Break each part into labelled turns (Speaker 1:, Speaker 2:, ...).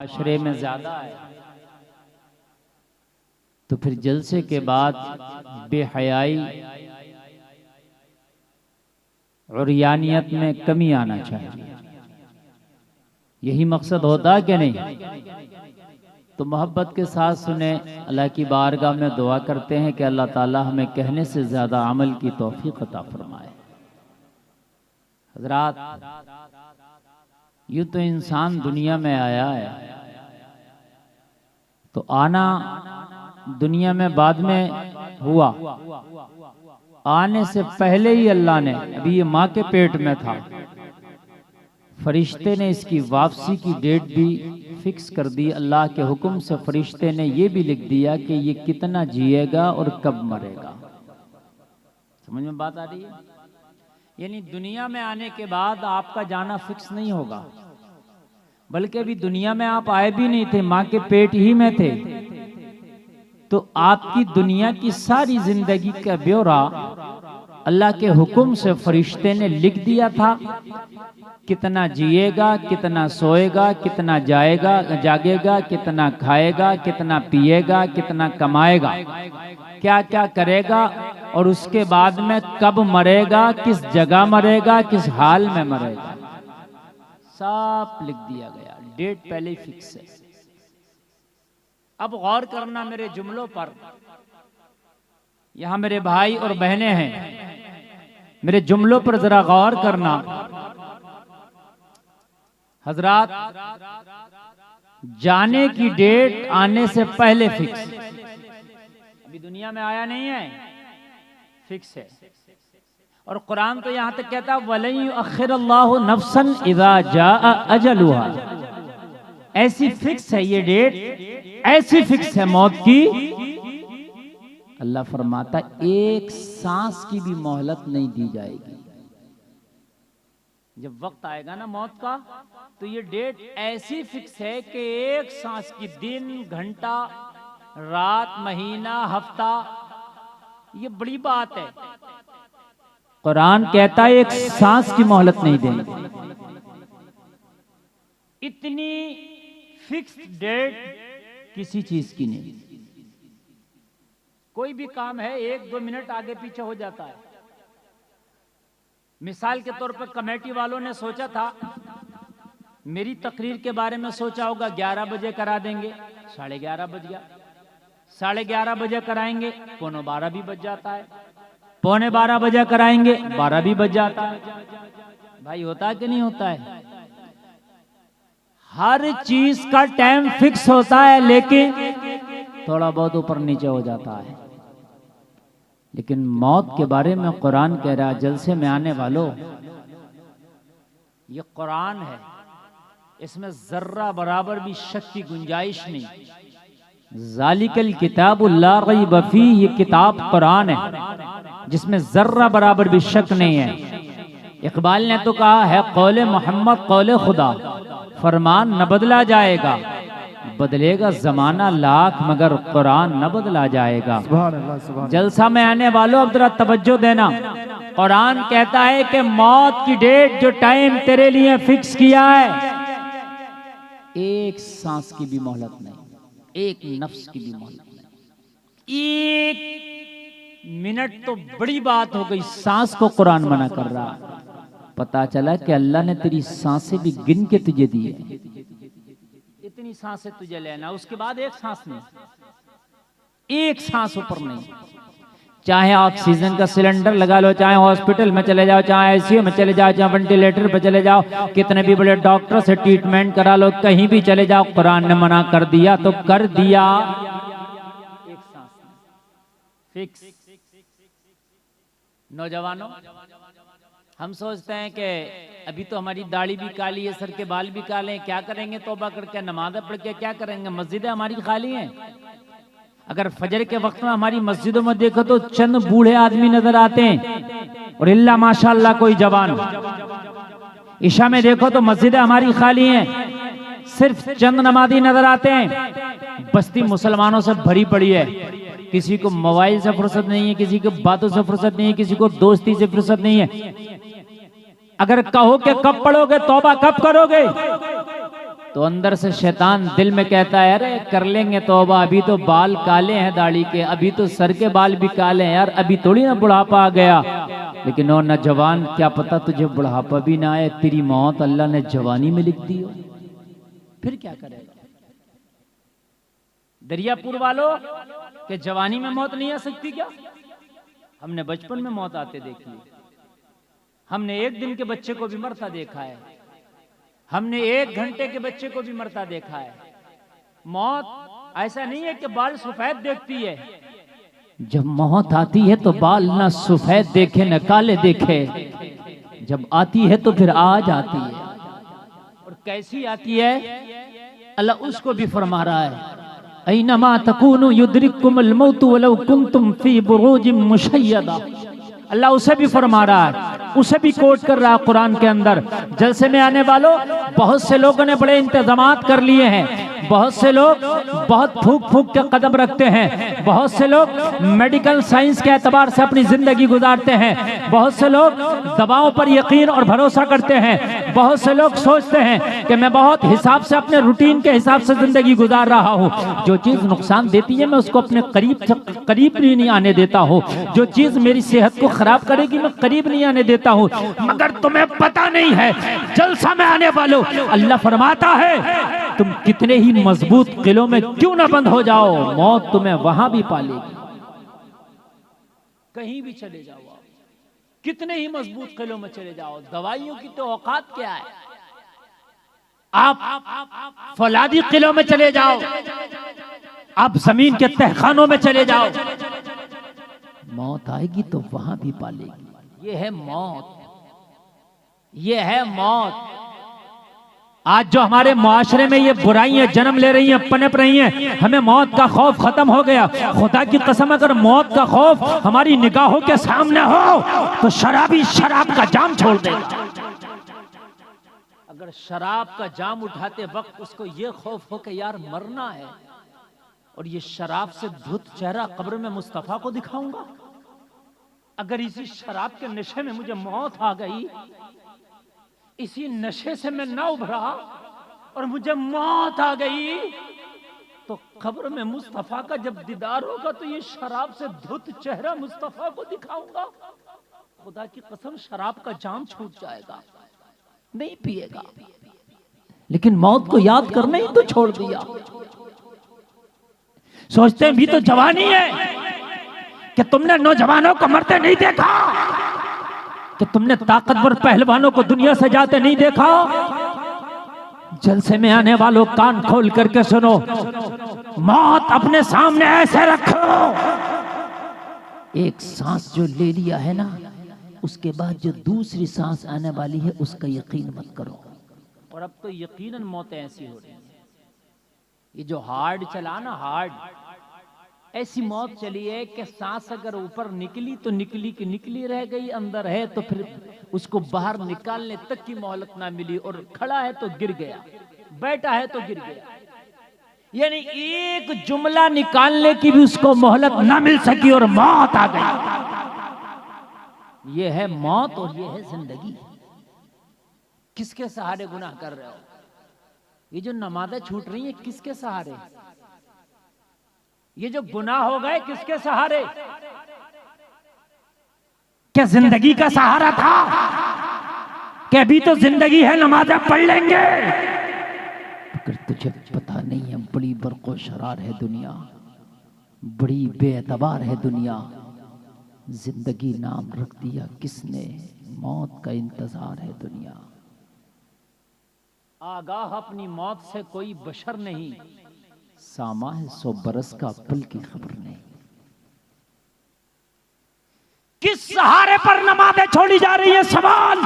Speaker 1: माशरे में ज्यादा है तो फिर जलसे के बाद बेहयाई और यानियत में कमी आना चाहिए। यही मकसद होता है कि नहीं? तो मोहब्बत के साथ सुने, अल्लाह की बारगाह में दुआ करते हैं कि अल्लाह ताला हमें कहने से ज्यादा अमल की तौफीक अता फरमाए। हजरात, यूं तो इंसान दुनिया में आया है, तो आना दुनिया में बाद में हुआ। आने से पहले ही अल्लाह ने, अभी ये माँ के पेट में था, फरिश्ते ने इसकी वापसी की डेट भी फिक्स कर दी। अल्लाह के हुक्म से फरिश्ते ने ये भी लिख दिया कि ये कितना जिएगा और कब मरेगा। समझ में बात आ रही है? यानी दुनिया में आने के बाद आपका जाना फिक्स नहीं होगा, बल्कि अभी दुनिया में आप आए भी नहीं थे, माँ के पेट ही में थे। तो आपकी दुनिया की सारी जिंदगी का ब्यौरा अल्लाह के हुक्म से फरिश्ते ने लिख दिया था। कितना जिएगा, कितना सोएगा, कितना जागेगा, कितना खाएगा, कितना पिएगा, कितना कमाएगा, क्या क्या करेगा, और उसके बाद में कब मरेगा, किस जगह मरेगा, किस हाल में मरेगा, सब लिख दिया गया। डेट पहले फिक्स है। अब गौर करना मेरे जुमलों पर। यहां मेरे भाई और बहनें हैं, मेरे जुमलों पर जरा गौर करना। हजरात, जाने की डेट आने से पहले फिक्स। अभी दुनिया में आया नहीं है, फिक्स है। और कुरान तो यहां तक कहता है वलन युअख्खिरुल्लाहु नफ्सन इज़ा जाअ अजलुहा। ऐसी फिक्स है ये डेट, ऐसी फिक्स है मौत की। अल्लाह फरमाता एक सांस की भी मोहलत नहीं दी जाएगी। जब वक्त आएगा ना मौत का, तो ये डेट ऐसी फिक्स है कि एक सांस की, दिन, घंटा, रात, महीना, हफ्ता, ये बड़ी बात है। कुरान कहता है एक सांस की मोहलत नहीं देंगे। इतनी फिक्स्ड डेट किसी चीज की नहीं। कोई भी काम है 1-2 मिनट आगे पीछे हो जाता है। मिसाल के तौर पर कमेटी वालों ने सोचा था, मेरी तकरीर के बारे में सोचा होगा 11 बजे करा देंगे, 11:30 बज गया। 11:30 बजे कराएंगे, 11:15 भी बज जाता है। 11:15 बजे कराएंगे, 12 भी बज जाता है। भाई होता है कि नहीं होता है? हर चीज का टाइम फिक्स होता है, लेकिन थोड़ा बहुत ऊपर नीचे हो जाता है। लेकिन मौत के बारे में कुरान कह रहा है, जलसे में आने वालों, ये कुरान है, इसमें जर्रा बराबर भी शक की गुंजाइश नहीं। ज़ालिकल किताबु ला रैब फीह, ये किताब कुरान है जिसमें जर्रा बराबर भी शक नहीं है। इकबाल ने तो कहा है कौले मोहम्मद कौले खुदा, फरमान न बदला जाएगा, बदलेगा जमाना लाख मगर कुरान न बदला जाएगा। जलसा में आने वालों अब जरा तवज्जो देना। कुरान कहता है कि मौत की डेट, जो टाइम तेरे लिए फिक्स किया है, एक सांस की भी मोहलत नहीं, एक नफ्स की भी मोहलत नहीं। एक मिनट तो बड़ी बात हो गई, सांस को कुरान मना कर रहा। पता चला कि अल्लाह ने तेरी सांसें भी गिन के तुझे दी है। इतनी सांसें तुझे लेना, उसके बाद एक सांस नहीं, एक सांस ऊपर नहीं। चाहे ऑक्सीजन का सिलेंडर लगा लो, चाहे हॉस्पिटल में चले जाओ, चाहे आईसीयू में चले जाओ, चाहे वेंटिलेटर पे चले जाओ, कितने भी बड़े डॉक्टर से ट्रीटमेंट करा लो, कहीं भी चले जाओ, कुरान ने मना कर दिया तो कर दिया। एक सांस फिक्स। नौजवानों, हम सोचते हैं कि अभी तो हमारी दाढ़ी भी काली है, सर के बाल भी काले हैं, क्या करेंगे? तौबा करके नमाज़ें पढ़ के क्या करेंगे? मस्जिदें हमारी खाली हैं। अगर फजर के वक्त में हमारी मस्जिदों में देखो तो चंद बूढ़े आदमी नजर आते हैं, और इल्ला माशाअल्लाह कोई जवान। ईशा में देखो तो मस्जिदें हमारी खाली हैं, सिर्फ चंद नमाजी नजर आते हैं। बस्ती मुसलमानों से भरी पड़ी है। किसी को मोबाइल से फुर्सत नहीं है, किसी को बातों से फुर्सत नहीं है, किसी को दोस्ती से फुर्सत नहीं है। अगर कहो कि कब पढ़ोगे, तौबा कब करोगे, तो अंदर से शैतान दिल में कहता है अरे कर लेंगे तौबा, अभी तो बाल काले हैं दाढ़ी के, अभी तो सर के बाल भी काले हैं यार, अभी थोड़ी ना बुढ़ापा आ गया। लेकिन ओ नौजवान, क्या पता तुझे बुढ़ापा भी ना आए, तेरी मौत अल्लाह ने जवानी में लिख दी हो, फिर क्या करेगा? दरियापुर वालों के जवानी में मौत नहीं आ सकती क्या? हमने बचपन में मौत आते देखी, हमने एक दिन के बच्चे को भी मरता देखा है, हमने 1 घंटे के बच्चे को भी मरता देखा है। मौत ऐसा नहीं है कि बाल सफेद देखती है, जब मौत आती है तो बाल ना सफेद देखे न काले देखे, जब आती है तो फिर आज आती है। और कैसी आती है अल्लाह उसको भी फरमा रहा है, ऐनमा तकूनु युद्रिकुमुल मौत वलौ कुंतुम फी बुरूजिम मुशय्यदा। अल्लाह उसे भी फरमा रहा है, उसे भी कोट कर रहा है कुरान के अंदर। जलसे में आने वालों, बहुत से लोगों ने बड़े इंतजामात कर लिए हैं, बहुत से लोग बहुत फूक फूक के कदम रखते हैं, बहुत से लोग मेडिकल साइंस के एतबार से अपनी जिंदगी गुजारते हैं, बहुत से लोग दवाओं पर यकीन और भरोसा करते हैं, बहुत से लोग सोचते हैं कि मैं बहुत हिसाब से अपने रूटीन के हिसाब से जिंदगी गुजार रहा हूँ, जो चीज नुकसान देती है मैं उसको अपने करीब नहीं आने देता हूँ, जो चीज मेरी सेहत को खराब करेगी मैं करीब नहीं आने देता हूँ। मगर तुम्हें पता नहीं है, जलसा में आने वालों, अल्लाह फरमाता है तुम कितने ही मजबूत किलों में क्यों ना बंद हो जाओ, मौत तुम्हें वहां भी पालेगी। कहीं भी चले जाओ आप, कितने ही मजबूत किलों में चले जाओ, दवाइयों की तो औकात क्या है। आप फौलादी किलों में चले जाओ, आप जमीन के तहखानों में चले जाओ, मौत आएगी तो वहां भी पालेगी। ये है मौत, ये है मौत। आज जो हमारे मुआशरे में ये बुराइयां जन्म ले रही हैं, पनप रही हैं, हमें मौत का खौफ खत्म हो गया। खुदा की कसम, अगर मौत का खौफ हमारी निगाहों के सामने हो तो शराबी शराब का जाम छोड़ देगा। अगर शराब का जाम उठाते वक्त उसको ये खौफ हो कि यार मरना है, और ये शराब से धुत चेहरा कब्र में मुस्तफा को दिखाऊंगा, अगर इसी शराब के नशे में मुझे मौत आ गई, इसी नशे से मैं ना उभरा और मुझे मौत आ गई, तो कब्र में मुस्तफा का जब दीदार होगा तो ये शराब से धुत चेहरा मुस्तफा को दिखाऊंगा। खुदा की कसम, शराब का जाम छूट जाएगा, नहीं पिएगा। लेकिन मौत को याद करने ही तो छोड़ दिया। सोचते हैं भी तो जवानी है कि तुमने नौजवानों को मरते नहीं देखा, कि तुमने ताकतवर पहलवानों को दुनिया से जाते नहीं देखा। जलसे में आने वालों, कान खोल करके सुनो, मौत अपने सामने ऐसे रखो, एक सांस जो ले लिया है ना, उसके बाद जो दूसरी सांस आने वाली है उसका यकीन मत करो। और अब तो यकीनन मौतें ऐसी हो रही हैं, ये जो हार्ड चला ना, हार्ड ऐसी मौत चली है कि सांस अगर ऊपर निकली तो निकली की निकली रह गई, अंदर है तो फिर उसको बाहर निकालने तक की मोहलत ना मिली, और खड़ा है तो गिर गया, बैठा है तो गिर गया, यानी एक जुमला निकालने की भी उसको मोहलत ना मिल सकी और मौत आ गई। ये है मौत और ये है जिंदगी। किसके सहारे गुनाह कर रहे हो? ये जो नमाजें छूट रही हैं किसके सहारे? ये जो गुनाह हो गए किसके सहारे? क्या जिंदगी का सहारा था कि अभी तो जिंदगी है, नमाजें पढ़ लेंगे? अगर तुझे पता नहीं है, बड़ी बरको शरार है दुनिया, बड़ी बेअतबार है दुनिया। जिंदगी नाम रख दिया किसने? मौत का इंतजार है दुनिया। आगाह अपनी मौत से कोई बशर नहीं, सामा है 100 बरस का पल की खबर नहीं। किस सहारे पर नमाजें छोड़ी जा रही है? सवाल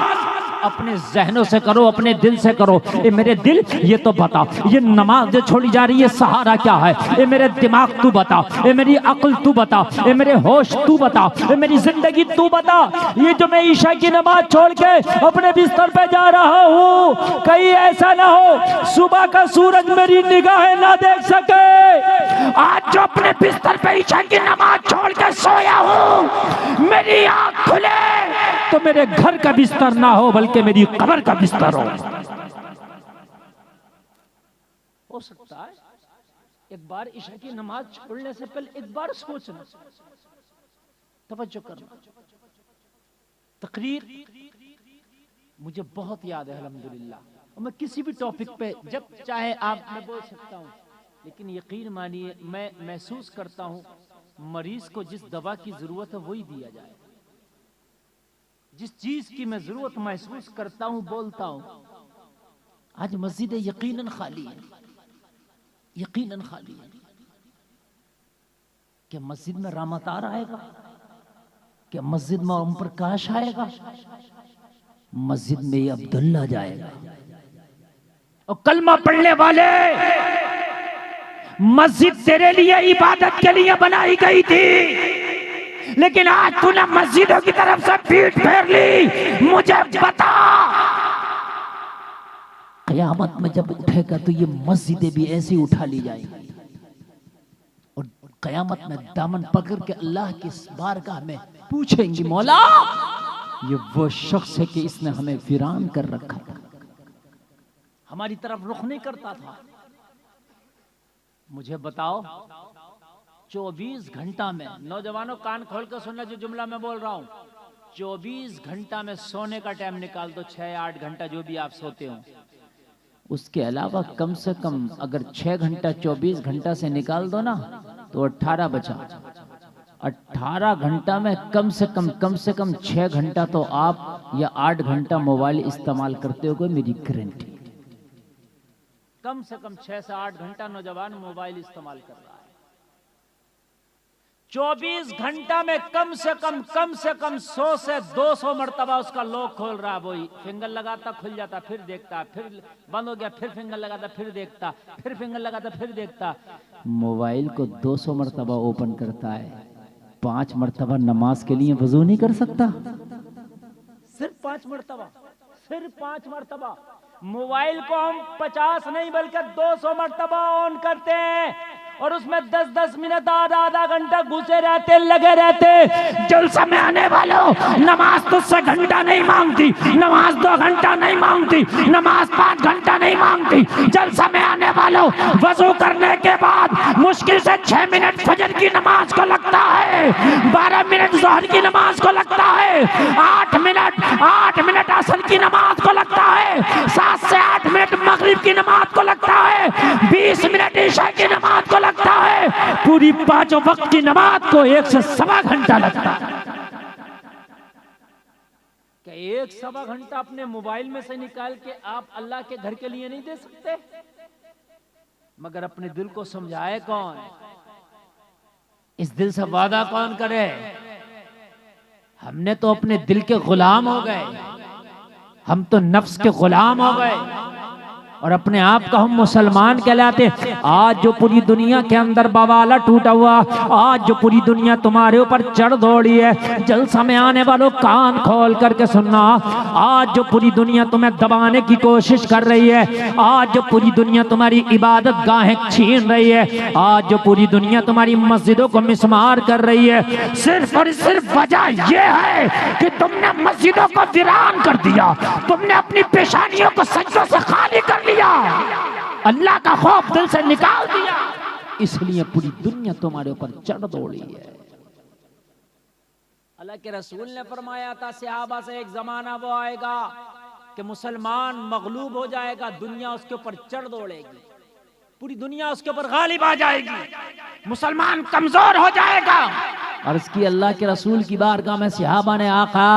Speaker 1: अपने जहनों से करो, अपने दिल से करो। ए मेरे दिल, ये तो बता, ये नमाजें छोड़ी जा रही है सहारा क्या है? ए मेरे दिमाग तू बता, ए मेरी अक्ल तू बता, ए मेरे होश तू बता, ए मेरी जिंदगी तू बता। ये जो मैं ईशा की नमाज छोड़ के अपने बिस्तर पे जा रहा हूँ, कहीं ऐसा ना हो सुबह का सूरज मेरी निगाहें ना देख सके। आज जो अपने बिस्तर पे ईशा की नमाज छोड़ के सोया हूँ, मेरी आँख खुले तो मेरे घर का बिस्तर ना हो बल्कि मेरी कब्र का बिस्तर हो। एक बार ईशा की नमाज छोड़ने से पहले एक बार सोचना, तवज्जो करना। तकरीर मुझे बहुत याद है अल्हम्दुलिल्लाह, और मैं किसी भी टॉपिक पे जब चाहे आप मैं बोल सकता हूँ, लेकिन यकीन मानिए मैं महसूस करता हूँ मरीज को जिस दवा की जरूरत है वही दिया जाए। जिस चीज की मैं जरूरत महसूस करता हूँ बोलता हूँ। आज मस्जिद यकीनन खाली है, यकीनन खाली है। क्या मस्जिद में रामतार आएगा? क्या मस्जिद में ओम प्रकाश आएगा? मस्जिद में ये अब्दुल्ला जाएगा। और कलमा पढ़ने वाले, मस्जिद तेरे लिए इबादत के लिए बनाई गई थी, लेकिन आज तूने मस्जिदों की तरफ से पीठ फेर ली। मुझे बता, क़यामत में जब उठेगा तो ये मस्जिदें भी ऐसी उठा ली जाएंगी, और क़यामत में दामन पकड़ के अल्लाह की बारगाह में पूछेंगी, मौला ये वो शख्स है कि इसने हमें वीरान कर रखा था, हमारी तरफ रुख नहीं करता था। मुझे बताओ 24 घंटा में, नौजवानों कान खोल कर सुनना जो जुमला मैं बोल रहा हूं, 24 घंटा में सोने का टाइम निकाल दो, 6-8 घंटा जो भी आप सोते हो, उसके अलावा कम से कम अगर 6 घंटा 24 घंटा से निकाल दो ना तो 18 बचा। 18 घंटा में कम से कम 6 घंटा तो आप या 8 घंटा मोबाइल इस्तेमाल करते हो, मेरी गारंटी। कम से कम 6 से 8 घंटा नौजवान मोबाइल इस्तेमाल कर रहा है। 24 घंटा में कम से कम 100 से 200 मरतबा उसका लॉक खोल रहा है। वही फिंगर लगाता, खुल जाता, फिर देखता, फिर बंद हो गया, फिर फिंगर लगाता, फिर देखता, फिर फिंगर लगाता, फिर देखता। मोबाइल को 200 मरतबा ओपन करता है, 5 मरतबा नमाज के लिए वजू नहीं कर सकता। सिर्फ 5 मरतबा, सिर्फ 5 मरतबा। मोबाइल को हम 50 नहीं बल्कि 200 मरतबा ऑन करते हैं, और उसमें 10-10 मिनट, आधा घंटा घुसे रहते, लगे रहते। जलसा में आने वालों, नमाज तुझसे घंटा नहीं मांगती, नमाज 2 घंटा नहीं मांगती, नमाज 5 घंटा नहीं मांगती। जलसा में आने वालों, वजू करने के बाद मुश्किल से 6 मिनट फजर की नमाज को लगता है, 12 मिनट ज़ोहर की नमाज को लगता है, 8 मिनट असर की नमाज को लगता है, 7 से 8 मिनट मगरिब की नमाज को लगता है, 20 मिनट ईशा की नमाज को लगता है, पूरी 5 वक्त की नमाज को 1 से सवा घंटा लगता है। क्या 1 सवा घंटा अपने मोबाइल में से निकाल के आप अल्लाह के घर के लिए नहीं दे सकते? मगर अपने दिल को समझाए कौन? इस दिल से वादा कौन करे? हमने तो अपने दिल के गुलाम हो गए, हम तो नफ्स के गुलाम हो गए, और अपने आप को हम मुसलमान कहलाते। आज जो पूरी दुनिया के अंदर बवाला टूटा हुआ, आज जो पूरी दुनिया तुम्हारे ऊपर चढ़ दौड़ी है, जलसा में आने वालों कान खोल करके सुनना। आज जो पूरी दुनिया तुम्हें दबाने की कोशिश कर रही है, आज जो पूरी दुनिया तुम्हारी इबादत गाहें छीन रही है, आज जो पूरी दुनिया तुम्हारी मस्जिदों को मिसमार कर रही है, सिर्फ और सिर्फ वजह यह है कि तुमने मस्जिदों को वीरान कर दिया, तुमने अपनी पेशानियों को सज्जों से खाली कर लिया, अल्लाह का खौफ दिल से निकाल दिया, इसलिए पूरी दुनिया तुम्हारे ऊपर चढ़ दौड़ी है। अल्लाह के रसूल ने फरमाया था सहाबा से, एक जमाना वो आएगा कि मुसलमान मगलूब हो जाएगा, दुनिया उसके ऊपर चढ़ दौड़ेगी, पूरी दुनिया उसके ऊपर गालिब आ जाएगी, मुसलमान कमजोर हो जाएगा। अर्ज़ की अल्लाह के रसूल की बारगाह में सहाबा ने, आका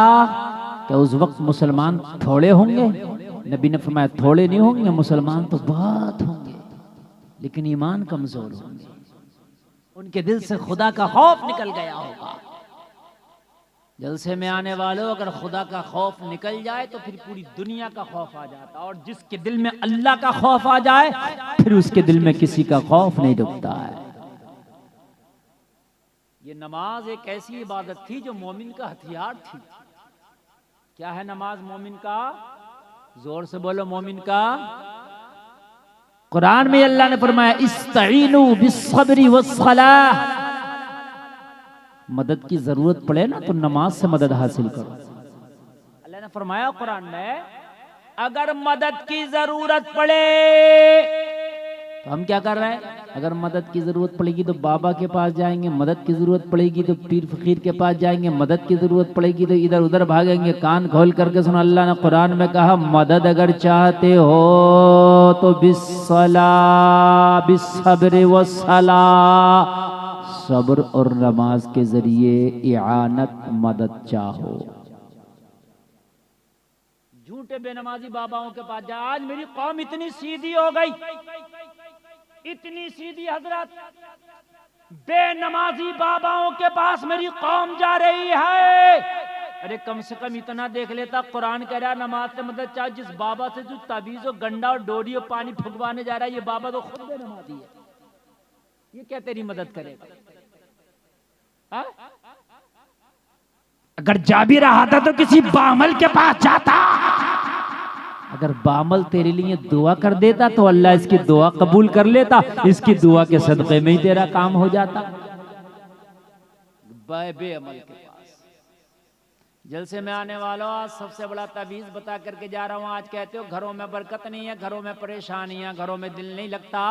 Speaker 1: क्या उस वक्त मुसलमान थोड़े होंगे? नबी ने फरमाया थोड़े नहीं होंगे, मुसलमान तो बहुत होंगे, लेकिन ईमान कमजोर होंगे, उनके दिल से खुदा का खौफ निकल गया होगा। जलसे में आने वालों, अगर खुदा का खौफ निकल जाए तो फिर पूरी दुनिया का खौफ आ जाता, और जिसके दिल में अल्लाह का खौफ आ जाए फिर उसके दिल में किसी का खौफ नहीं रुकता है। ये नमाज एक ऐसी इबादत थी जो मोमिन का हथियार थी। क्या है नमाज मोमिन का? जोर से बोलो, मोमिन का। कुरान में अल्लाह ने फरमाया इस्तईनु बिस्सब्री वस्सलाह, मदद की जरूरत पड़े ना तो नमाज से मदद हासिल करो। अल्लाह ने फरमाया कुरान में, अगर मदद की जरूरत पड़े तो हम क्या कर रहे हैं, अगर मदद की जरूरत पड़ेगी तो बाबा के पास जाएंगे, मदद की जरूरत पड़ेगी तो पीर फकीर के पास जाएंगे, मदद की जरूरत पड़ेगी तो इधर उधर भागेंगे। कान खोल करके सुनो, अल्लाह ने कुरान में कहा, मदद अगर चाहते हो तो बिस्सला बिस्सब्र वस्सला, सब्र और नमाज के जरिए इआनत मदद चाहो। झूठे बेनमाजी बाबाओं के पास जा। आज मेरी कौम इतनी सीधी हो गई, इतनी सीधी हजरत, बेनमाजी बाबाओं के पास मेरी कौम जा रही है। अरे कम से कम इतना देख लेता, कुरान कह रहा है नमाज से मदद चाहे। जिस बाबा से जो ताबीज और गंडा और डोरी और पानी फुकवाने जा रहा है, ये बाबा तो खुद बेनमाजी है, ये क्या तेरी मदद करेगा? अगर जा भी रहा था तो किसी बामल के पास जाता। अगर बामल तेरे लिए दुआ कर देता तो अल्लाह इसकी दुआ कबूल कर लेता, इसकी दुआ के सदक़े में ही तेरा काम हो जाता। बेअमल के पास। जलसे में आने वालों, आज सबसे बड़ा ताबीज बता करके जा रहा हूं। आज कहते हो घरों में बरकत नहीं है, घरों में परेशानियां, घरों में दिल नहीं लगता,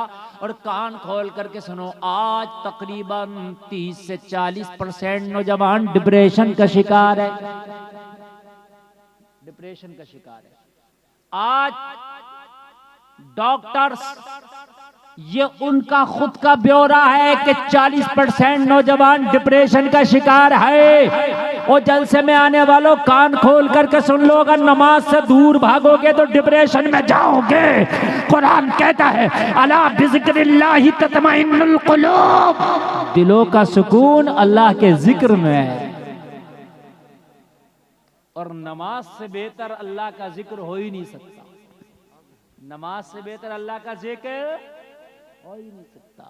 Speaker 1: और कान खोल करके सुनो, आज तकरीबन 30 से 40% नौजवान डिप्रेशन का शिकार है, डिप्रेशन का शिकार है। आज डॉक्टर्स, ये उनका खुद का ब्यौरा है कि 40% नौजवान डिप्रेशन का शिकार है। और जलसे में आने वालों, कान खोल करके सुन लो, अगर नमाज से दूर भागोगे तो डिप्रेशन में जाओगे। कुरान कहता है, अला बिज़िक्रिल्लाहि तत्मइन्नुल कुलूब, दिलों का सुकून अल्लाह के जिक्र में है। और नमाज से बेहतर अल्लाह का जिक्र हो ही नहीं सकता, नमाज से बेहतर अल्लाह का जिक्र हो ही नहीं सकता।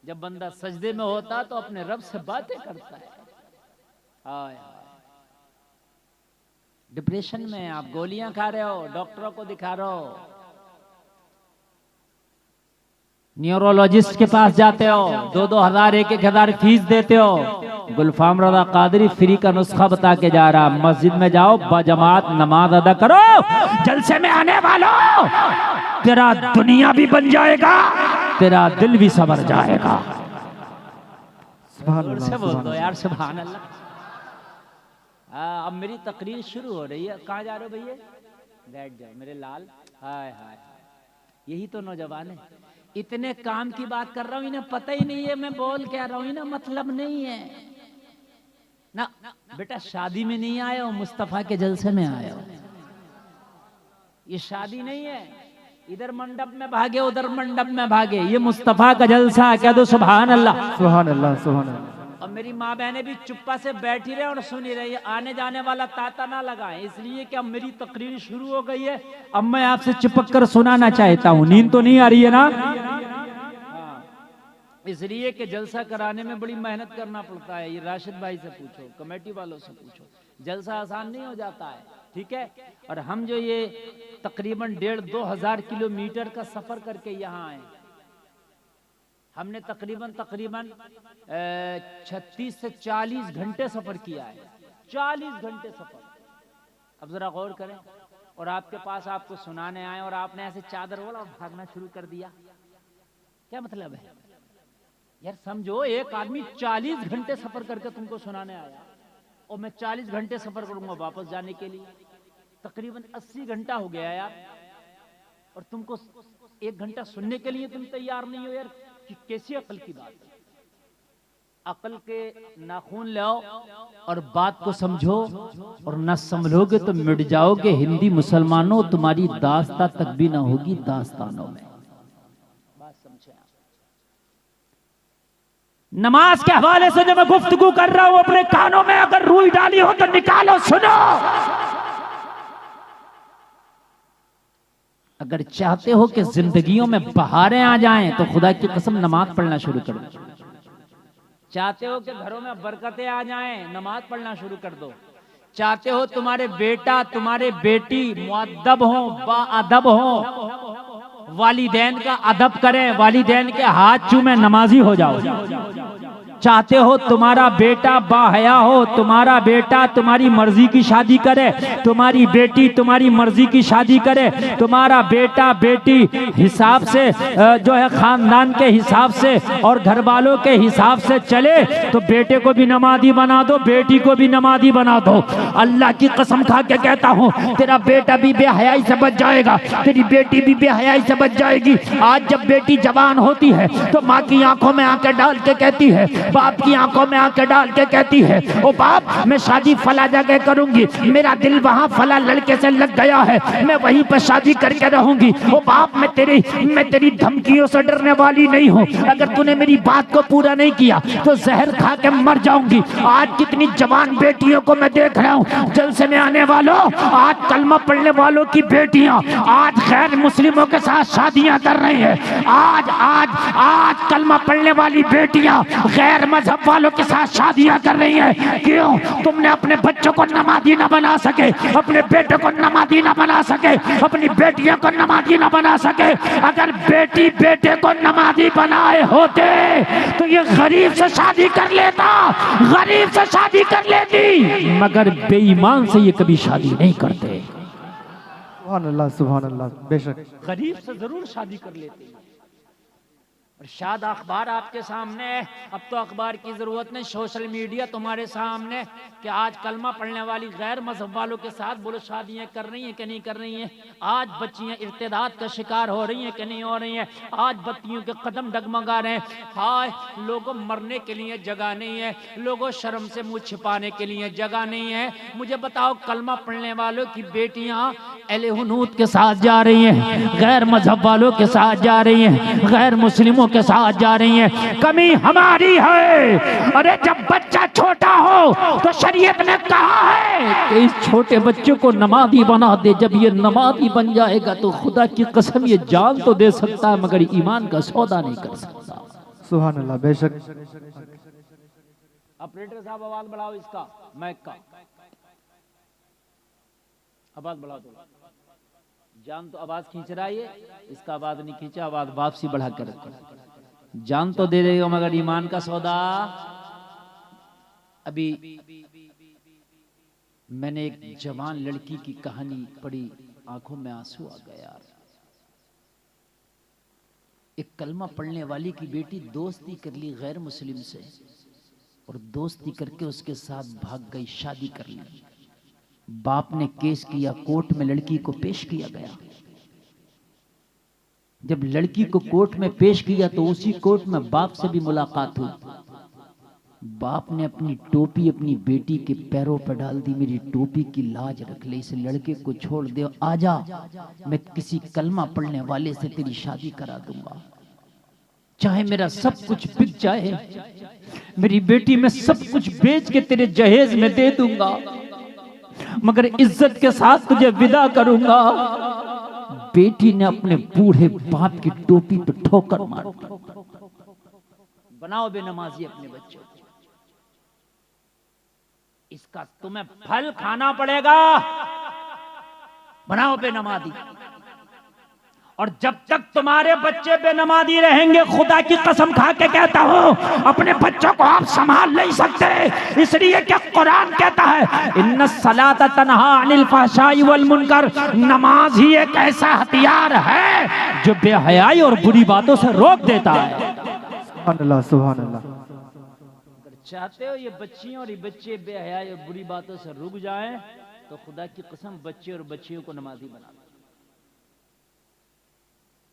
Speaker 1: जब बंदा सजदे में होता तो अपने रब से बातें करता है। हाय डिप्रेशन में आप गोलियां खा रहे हो, डॉक्टरों को दिखा रहे हो, न्यूरोलॉजिस्ट के पास जाते हो, 2-2 हजार 1-1 हजार फीस देते हो। गुलफाम रज़ा कादरी फ्री का नुस्खा बता के जा रहा, मस्जिद में जाओ, बजमात नमाज अदा करो। जलसे में आने वालों, तेरा दुनिया भी बन जाएगा, तेरा दिल भी संवर जाएगा। सुभान अल्लाह, बोल दो यार सुभान अल्लाह। अब मेरी तकरीर शुरू हो रही है। कहाँ जा रहे हो भैया? बैठ जाओ मेरे लाल। हाय हाय, यही तो नौजवान है। इतने काम की बात कर रहा हूँ, इन्हें पता ही नहीं है मैं बोल क्या रहा हूँ, इन्हें मतलब नहीं है ना। बेटा शादी में नहीं आए हो, मुस्तफा के जलसे में आए हो। ये शादी नहीं है, इधर मंडप में भागे उधर मंडप में भागे, ये मुस्तफा का जलसा। कह दो सुभान अल्लाह, सुभान अल्लाह, सुभान अल्लाह। और मेरी माँ बहनें भी चुप्पा से बैठी रहे और सुनी रही, आने जाने वाला ताता ना लगाए, इसलिए कि अब मेरी तकरीर शुरू हो गई है। अब मैं आपसे चिपक कर सुनाना चाहता हूँ। नींद तो नहीं आ रही है ना? इसलिए कि जलसा कराने में बड़ी मेहनत करना पड़ता है। ये राशिद भाई से पूछो, कमेटी वालों से पूछो, जलसा आसान नहीं हो जाता है, ठीक है। और हम जो ये तकरीबन 1.5-2 हजार किलोमीटर का सफर करके यहाँ आए, हमने तकरीबन 36 से 40 घंटे सफर किया है, 40 घंटे सफर। अब जरा गौर करें, और आपके पास आपको सुनाने आए और आपने ऐसे चादर ओढ़ा और भागना शुरू कर दिया, क्या मतलब है यार? समझो, एक आदमी 40 घंटे सफर करके तुमको सुनाने आया, और मैं 40 घंटे सफर करूंगा वापस जाने के लिए, तकरीबन 80 घंटा हो गया यार। और तुमको 1 घंटा सुनने के लिए तुम तैयार नहीं हो यार, कि कैसी अकल की बात है? अकल के नाखून लाओ और बात को समझो, और न समझोगे तो मिट जाओगे। हिंदी मुसलमानों, तुम्हारी दास्तां तक भी ना होगी दास्तानों में। बात समझे? नमाज के हवाले से जो मैं गुफ्तगू कर रहा हूं, अपने कानों में अगर रुई डाली हो तो निकालो, सुनो। अगर चाहते हो कि जिंदगियों में बहारें आ जाएं तो खुदा की कसम नमाज पढ़ना शुरू कर दो। चाहते हो कि घरों में बरकतें आ जाएं, नमाज पढ़ना शुरू कर दो। चाहते हो तुम्हारे बेटा तुम्हारे बेटी मुअद्दब हो, बाअदब हो, वालिदैन का अदब करें, वालिदैन के हाथ चूमे, नमाजी हो जाओ। चाहते हो तुम्हारा बेटा बाहया हो, तुम्हारा बेटा तुम्हारी मर्जी की शादी करे, तुम्हारी बेटी तुम्हारी मर्जी की शादी करे, तुम्हारा बेटा बेटी हिसाब से जो है खानदान के हिसाब से और घर वालों के हिसाब से चले, तो बेटे को भी नमाजी बना दो, बेटी को भी नमाजी बना दो। अल्लाह की कसम खा के कहता हूँ, तेरा बेटा भी बेहयाई से बच जाएगा, तेरी बेटी भी बेहयाई से बच जाएगी। आज जब बेटी जवान होती है तो माँ की आंखों में आंखें डाल के कहती है, बाप की आंखों में आंखें डाल के कहती है, ओ बाप मैं शादी फला जगह करूंगी, मेरा दिल वहाँ फला लड़के से लग गया है, मैं वहीं पर शादी करके रहूंगी। ओ बाप मैं तेरी धमकियों से डरने वाली नहीं हूँ, अगर तूने मेरी बात को पूरा नहीं किया तो जहर खा के मर जाऊंगी। आज कितनी जवान बेटियों को मैं देख रहा हूँ, जलसे में आने वालों, आज कलमा पढ़ने वालों की बेटियां आज गैर मुस्लिमों के साथ शादियां कर रही हैं। आज आज आज कलमा पढ़ने वाली बेटियां गैर मजहब वालों के साथ शादियां कर रही हैं। क्यों? तुमने अपने बच्चों को नमाजी ना बना सके, अपने बेटों को नमाजी ना बना सके, अपनी बेटियों को नमाजी ना बना सके। अगर बेटी बेटे को नमाजी बनाए होते तो ये गरीब से शादी कर लेता, गरीब से शादी कर लेती, मगर बेईमान से ये कभी शादी नहीं करते।
Speaker 2: सुभान अल्लाह, सुभान अल्लाह। बेशक
Speaker 1: गरीब से जरूर शादी कर लेते हैं। और शायद अखबार आपके सामने, अब तो अखबार की जरूरत नहीं, सोशल मीडिया तुम्हारे सामने कि आज कलमा पढ़ने वाली गैर मजहब वालों के साथ बोलो शादियां कर रही हैं कि नहीं कर रही हैं। आज बच्चियां इर्तिदाद का शिकार हो रही हैं कि नहीं हो रही हैं। आज बत्तियों के कदम डगमगा रहे हैं। हाय, लोगों मरने के लिए जगह नहीं है, लोगों शर्म से मुंह छिपाने के लिए जगह नहीं है। मुझे बताओ, कलमा पढ़ने वालों की बेटियां अहले हुनूद के साथ जा रही हैं, गैर मजहब वालों के साथ जा रही हैं, गैर मुस्लिमों के साथ जा रही हैं। कमी हमारी है। अरे जब बच्चा छोटा हो तो शरीयत ने कहा है कि इस छोटे बच्चे को नमाजी बना दे। जब ये नमाजी बन जाएगा तो खुदा की कसम ये जान तो दे सकता है मगर ईमान का सौदा नहीं कर सकता।
Speaker 2: सुभान अल्लाह। बेशक।
Speaker 1: ऑपरेटर साहब आवाज बढ़ाओ, इसका माइक का आवाज बढ़ा दो। जान तो आवाज खींच रहा है, इसका आवाज नहीं खींचा, आवाज वापसी बढ़ा कर रखो। जान तो दे देगा मगर ईमान का सौदा। अभी मैंने एक जवान लड़की की कहानी पढ़ी, आंखों में आंसू आ गया। एक कलमा पढ़ने वाली की बेटी दोस्ती कर ली गैर मुस्लिम से और दोस्ती करके उसके साथ भाग गई, शादी कर ली। बाप ने केस किया, कोर्ट में लड़की को पेश किया गया। जब लड़की को कोर्ट में पेश किया तो उसी कोर्ट में बाप से भी मुलाकात हुई। बाप ने अपनी टोपी अपनी बेटी के पैरों पर डाल दी, मेरी टोपी की लाज रख ले, इस लड़के को छोड़ दे, आजा, मैं किसी कलमा पढ़ने वाले से तेरी शादी करा दूंगा, चाहे मेरा सब कुछ बिक जाए, मेरी बेटी में सब कुछ बेच के तेरे जहेज में दे दूंगा, मगर इज्जत के साथ तुझे विदा करूंगा। बेटी ने अपने बूढ़े बाप की टोपी पे ठोकर मार दी। बनाओ बेनमाजी अपने बच्चों को, इसका तुम्हें फल खाना पड़ेगा। बनाओ बेनमाजी। और जब तक तुम्हारे बच्चे बेनमाजी रहेंगे, खुदा की कसम खा के कहता हूं, अपने बच्चों को आप संभाल नहीं सकते। इसलिए कि कुरान कहता है, इन्नस सलाता तन्हा अनिल फहशाई वल मुनकर, नमाज ही एक ऐसा हथियार है जो बेहयाई और बुरी बातों से रोक देता है।
Speaker 2: सुभान अल्लाह, सुभान अल्लाह।
Speaker 1: अगर चाहते हो ये बच्चियां और ये बच्चे बेहयाई और बुरी बातों से रुक जाएं तो खुदा की कसम बच्चे और बच्चियों को नमाजी बना दो।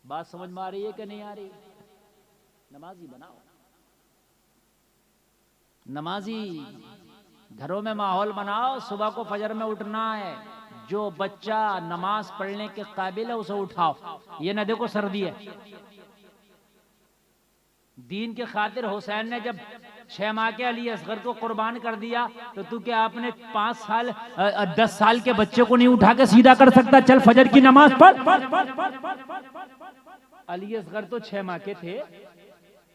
Speaker 1: बात समझ में आ रही है कि नहीं आ रही? नमाजी बनाओ। नमाजी घरों में माहौल बनाओ। सुबह को फजर में उठना है, जो बच्चा नमाज पढ़ने के काबिल है उसे उठाओ। ये न देखो सर्दी है। दीन के खातिर हुसैन ने जब 6 माह के अली असगर को कुर्बान कर दिया तो तू क्या अपने 5 साल 10 साल के बच्चे को नहीं उठा के सीधा कर सकता? चल फजर की नमाज पढ़। अली असगर तो 6 माह के थे।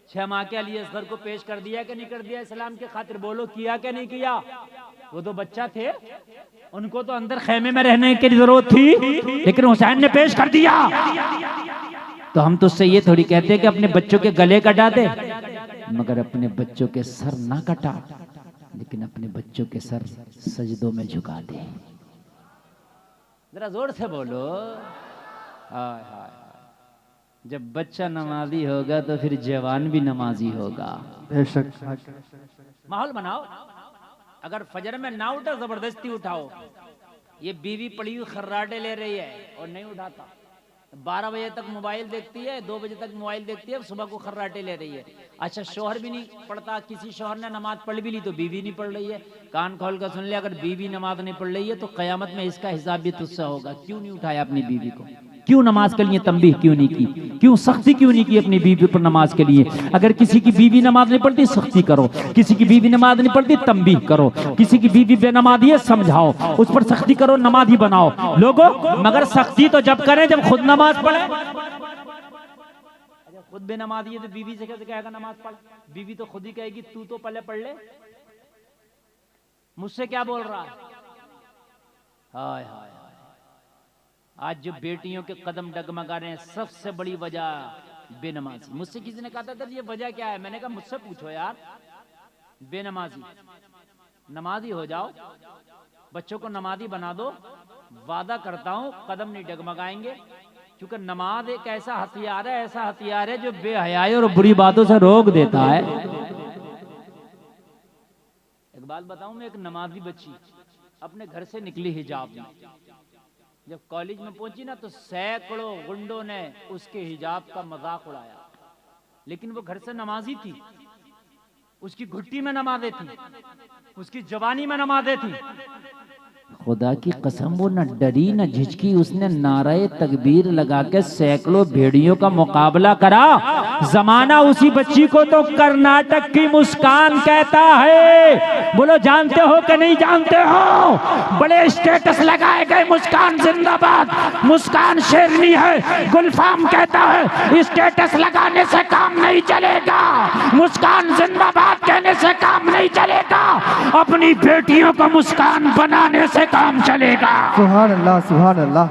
Speaker 1: 6 माह के अली असगर को पेश कर दिया कि नहीं कर दिया इस्लाम के खातिर? बोलो, किया कि नहीं किया? वो तो बच्चा थे, उनको तो अंदर खेमे में रहने की जरूरत थी, लेकिन हुसैन ने पेश कर दिया। तो हम तो उससे ये थोड़ी कहते हैं कि अपने बच्चों के गले कटा दे। मगर अपने बच्चों के सर ना कटा, लेकिन अपने बच्चों के सर सजदों में झुका दे। जरा जोर से बोलो। हाय हाय। जब बच्चा नमाजी होगा तो फिर जवान भी नमाजी होगा।
Speaker 2: बेशक।
Speaker 1: माहौल बनाओ। अगर फजर में ना उठा जबरदस्ती उठाओ। ये बीवी पड़ी हुई खर्राटे ले रही है और नहीं उठाता, 12 बजे तक मोबाइल देखती है, 2 बजे तक मोबाइल देखती है, सुबह को खर्राटे ले रही है। अच्छा शौहर भी नहीं पढ़ता, किसी शौहर ने नमाज पढ़ भी ली तो बीवी नहीं पढ़ रही है। कान खोल कर सुन ले, अगर बीवी नमाज नहीं पढ़ रही है तो कयामत में इसका हिसाब भी तुझसे होगा। क्यों नहीं उठाया अपनी बीवी को? क्यों नमाज के लिए तंबीह क्यों नहीं की? क्यों सख्ती क्यों नहीं की अपनी बीवी पर नमाज के लिए? अगर किसी की बीवी नमाज नहीं पढ़ती सख्ती करो, किसी की बीवी नमाज नहीं पढ़ती तंबीह करो, किसी की बीवी बेनमाजी है समझाओ, उस पर सख्ती करो, नमाजी बनाओ लोगों। मगर सख्ती तो जब करें जब खुद नमाज पढ़े। खुद बेनमाजी है तो बीवी से कैसे कहेगा नमाज पढ़? बीवी तो खुद ही कहेगी तू तो पहले पढ़ ले, मुझसे क्या बोल रहा है? हाय हाय। आज जो बेटियों के कदम डगमगा रहे हैं सबसे बड़ी वजह बेनमाजी। मुझसे किसी ने कहा था ये वजह क्या है? मैंने कहा मुझसे पूछो यार। बेनमाजी। नमाजी हो जाओ, बच्चों को नमाजी बना दो, वादा करता हूं कदम नहीं डगमगाएंगे। क्योंकि नमाज एक ऐसा हथियार है, ऐसा हथियार है जो बेहयाई और बुरी बातों से रोक देता है। एक बात बताऊं, मैं एक नमाजी बच्ची अपने घर से निकली हिजाब में, जब कॉलेज में पहुंची ना तो सैकड़ों गुंडों ने उसके हिजाब का मजाक उड़ाया, लेकिन वो घर से नमाजी थी। उसकी घुट्टी में नमाज़ें थी, उसकी जवानी में नमाज़ें थी। खुदा की कसम वो न डरी न झिझकी, उसने नारे तकबीर लगा के सैकड़ों भेड़ियों का मुकाबला करा। जमाना उसी बच्ची को तो कर्नाटक की मुस्कान कहता है। बोलो जानते हो कि नहीं जानते हो? बड़े स्टेटस लगाए गए, मुस्कान जिंदाबाद, मुस्कान शेरनी है। गुलफाम कहता है स्टेटस लगाने से काम नहीं चलेगा, मुस्कान जिंदाबाद कहने से काम नहीं चलेगा, अपनी बेटियों को मुस्कान बनाने से काम चलेगा।
Speaker 2: सुभान अल्लाह, सुभान अल्लाह।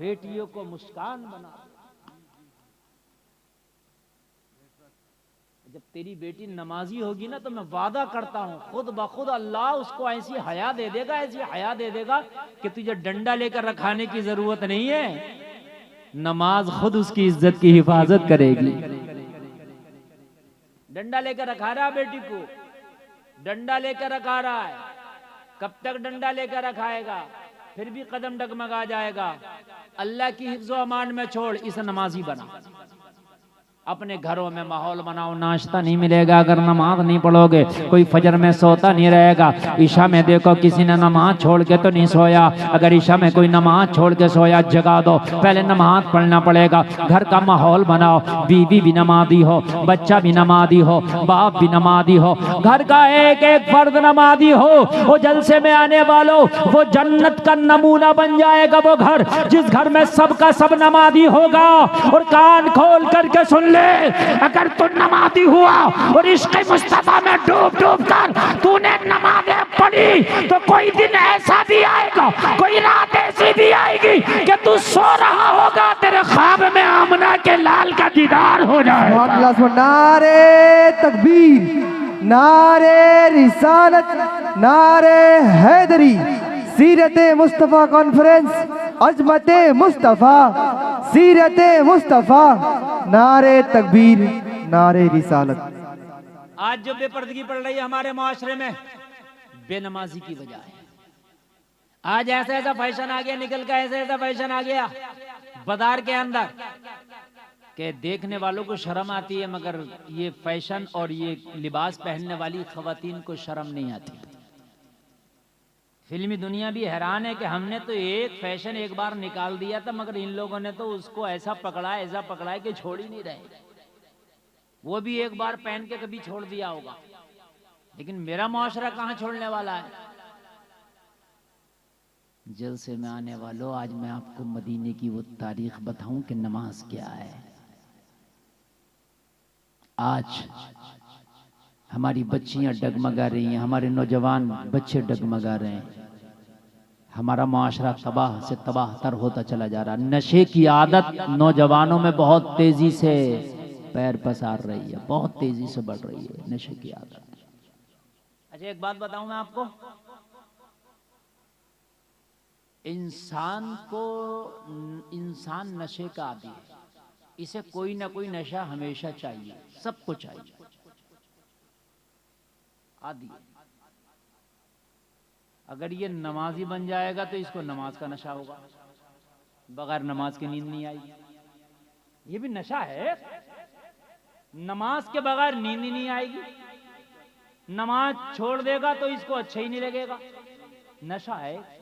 Speaker 1: बेटियों को मुस्कान बना। जब तेरी बेटी नमाजी होगी ना तो मैं वादा करता हूँ खुद ब खुद अल्लाह उसको ऐसी हया दे देगा, ऐसी हया दे देगा कि तुझे डंडा लेकर रखाने की जरूरत नहीं है। नमाज खुद उसकी इज्जत की हिफाजत करेगी। डंडा लेकर रखा रहा बेटी को, डंडा लेकर रखा रहा है। कब तक डंडा लेकर रखाएगा? फिर भी कदम डगमगा जाएगा। अल्लाह की हिफ्ज़ो अमान में छोड़, इसे नमाजी बना। अपने घरों में माहौल बनाओ। नाश्ता नहीं मिलेगा अगर नमाज नहीं पढ़ोगे, कोई फजर में सोता नहीं रहेगा। ईशा में देखो किसी ने नमाज छोड़ के तो नहीं सोया, अगर ईशा में कोई नमाज छोड़ के सोया जगा दो, पहले नमाज पढ़ना पड़ेगा। घर का माहौल बनाओ, बीवी भी नमाजी हो, बच्चा भी नमाजी हो, बाप भी नमाजी हो, घर का एक एक फर्द नमाजी हो। वो जलसे में आने वालों, वो जन्नत का नमूना बन जाएगा वो घर जिस घर में सबका सब नमाजी होगा। और कान खोल करके सुन ले, अगर तू नमाजी हुआ और इश्क़ मुस्तफा में डूब डूब कर तूने नमाज़ें पढ़ी तो कोई दिन ऐसा भी आएगा, कोई रात ऐसी भी आएगी कि तू सो रहा होगा, तेरे ख्वाब में आमना के लाल का दीदार हो जाएगा।
Speaker 2: नारे तकबीर, नारे रिसालत, नारे हैदरी, सीरत मुस्तफ़ा कॉन्फ्रेंस, अजमत मुस्तफ़ा, सीरत मुस्तफ़ा, नारे तकबीर, नारे रिसालत।
Speaker 1: आज जो बेपर्दगी पड़ रही है हमारे माशरे में बेनमाजी की वजह है। आज ऐसा ऐसा फैशन आ गया, निकल का ऐसा ऐसा फैशन आ गया बाजार के अंदर कि देखने वालों को शर्म आती है, मगर ये फैशन और ये लिबास पहनने वाली खवातीन को शर्म नहीं आती। फिल्मी दुनिया भी हैरान है कि हमने तो एक फैशन एक बार निकाल दिया था, मगर इन लोगों ने तो उसको ऐसा पकड़ा है कि छोड़ ही नहीं रहे। वो भी एक बार पहन के कभी छोड़ दिया होगा, लेकिन मेरा मुआशरा कहाँ छोड़ने वाला है। जलसे में आने वालों, आज मैं आपको मदीने की वो तारीख बताऊं कि नमाज क्या है। आज हमारी बच्चियां डगमगा रही हैं, हमारे नौजवान बच्चे डगमगा रहे हैं, हमारा मुआशरा तबाह से तबाह तर होता चला जा रहा। नशे की आदत नौजवानों में बहुत तेजी से पैर पसार रही है, बहुत तेजी से बढ़ रही है नशे की आदत। अच्छा एक बात बताऊं मैं आपको, इंसान नशे का आदी है, इसे कोई ना कोई नशा हमेशा चाहिए, सबको चाहिए, आदी है। अगर ये नमाजी बन जाएगा तो इसको नमाज का नशा होगा, बगैर नमाज की नींद नहीं आएगी, ये भी नशा है। नमाज के बगैर नींद ही नहीं आएगी, नमाज छोड़ देगा तो इसको अच्छा ही नहीं लगेगा, नशा है।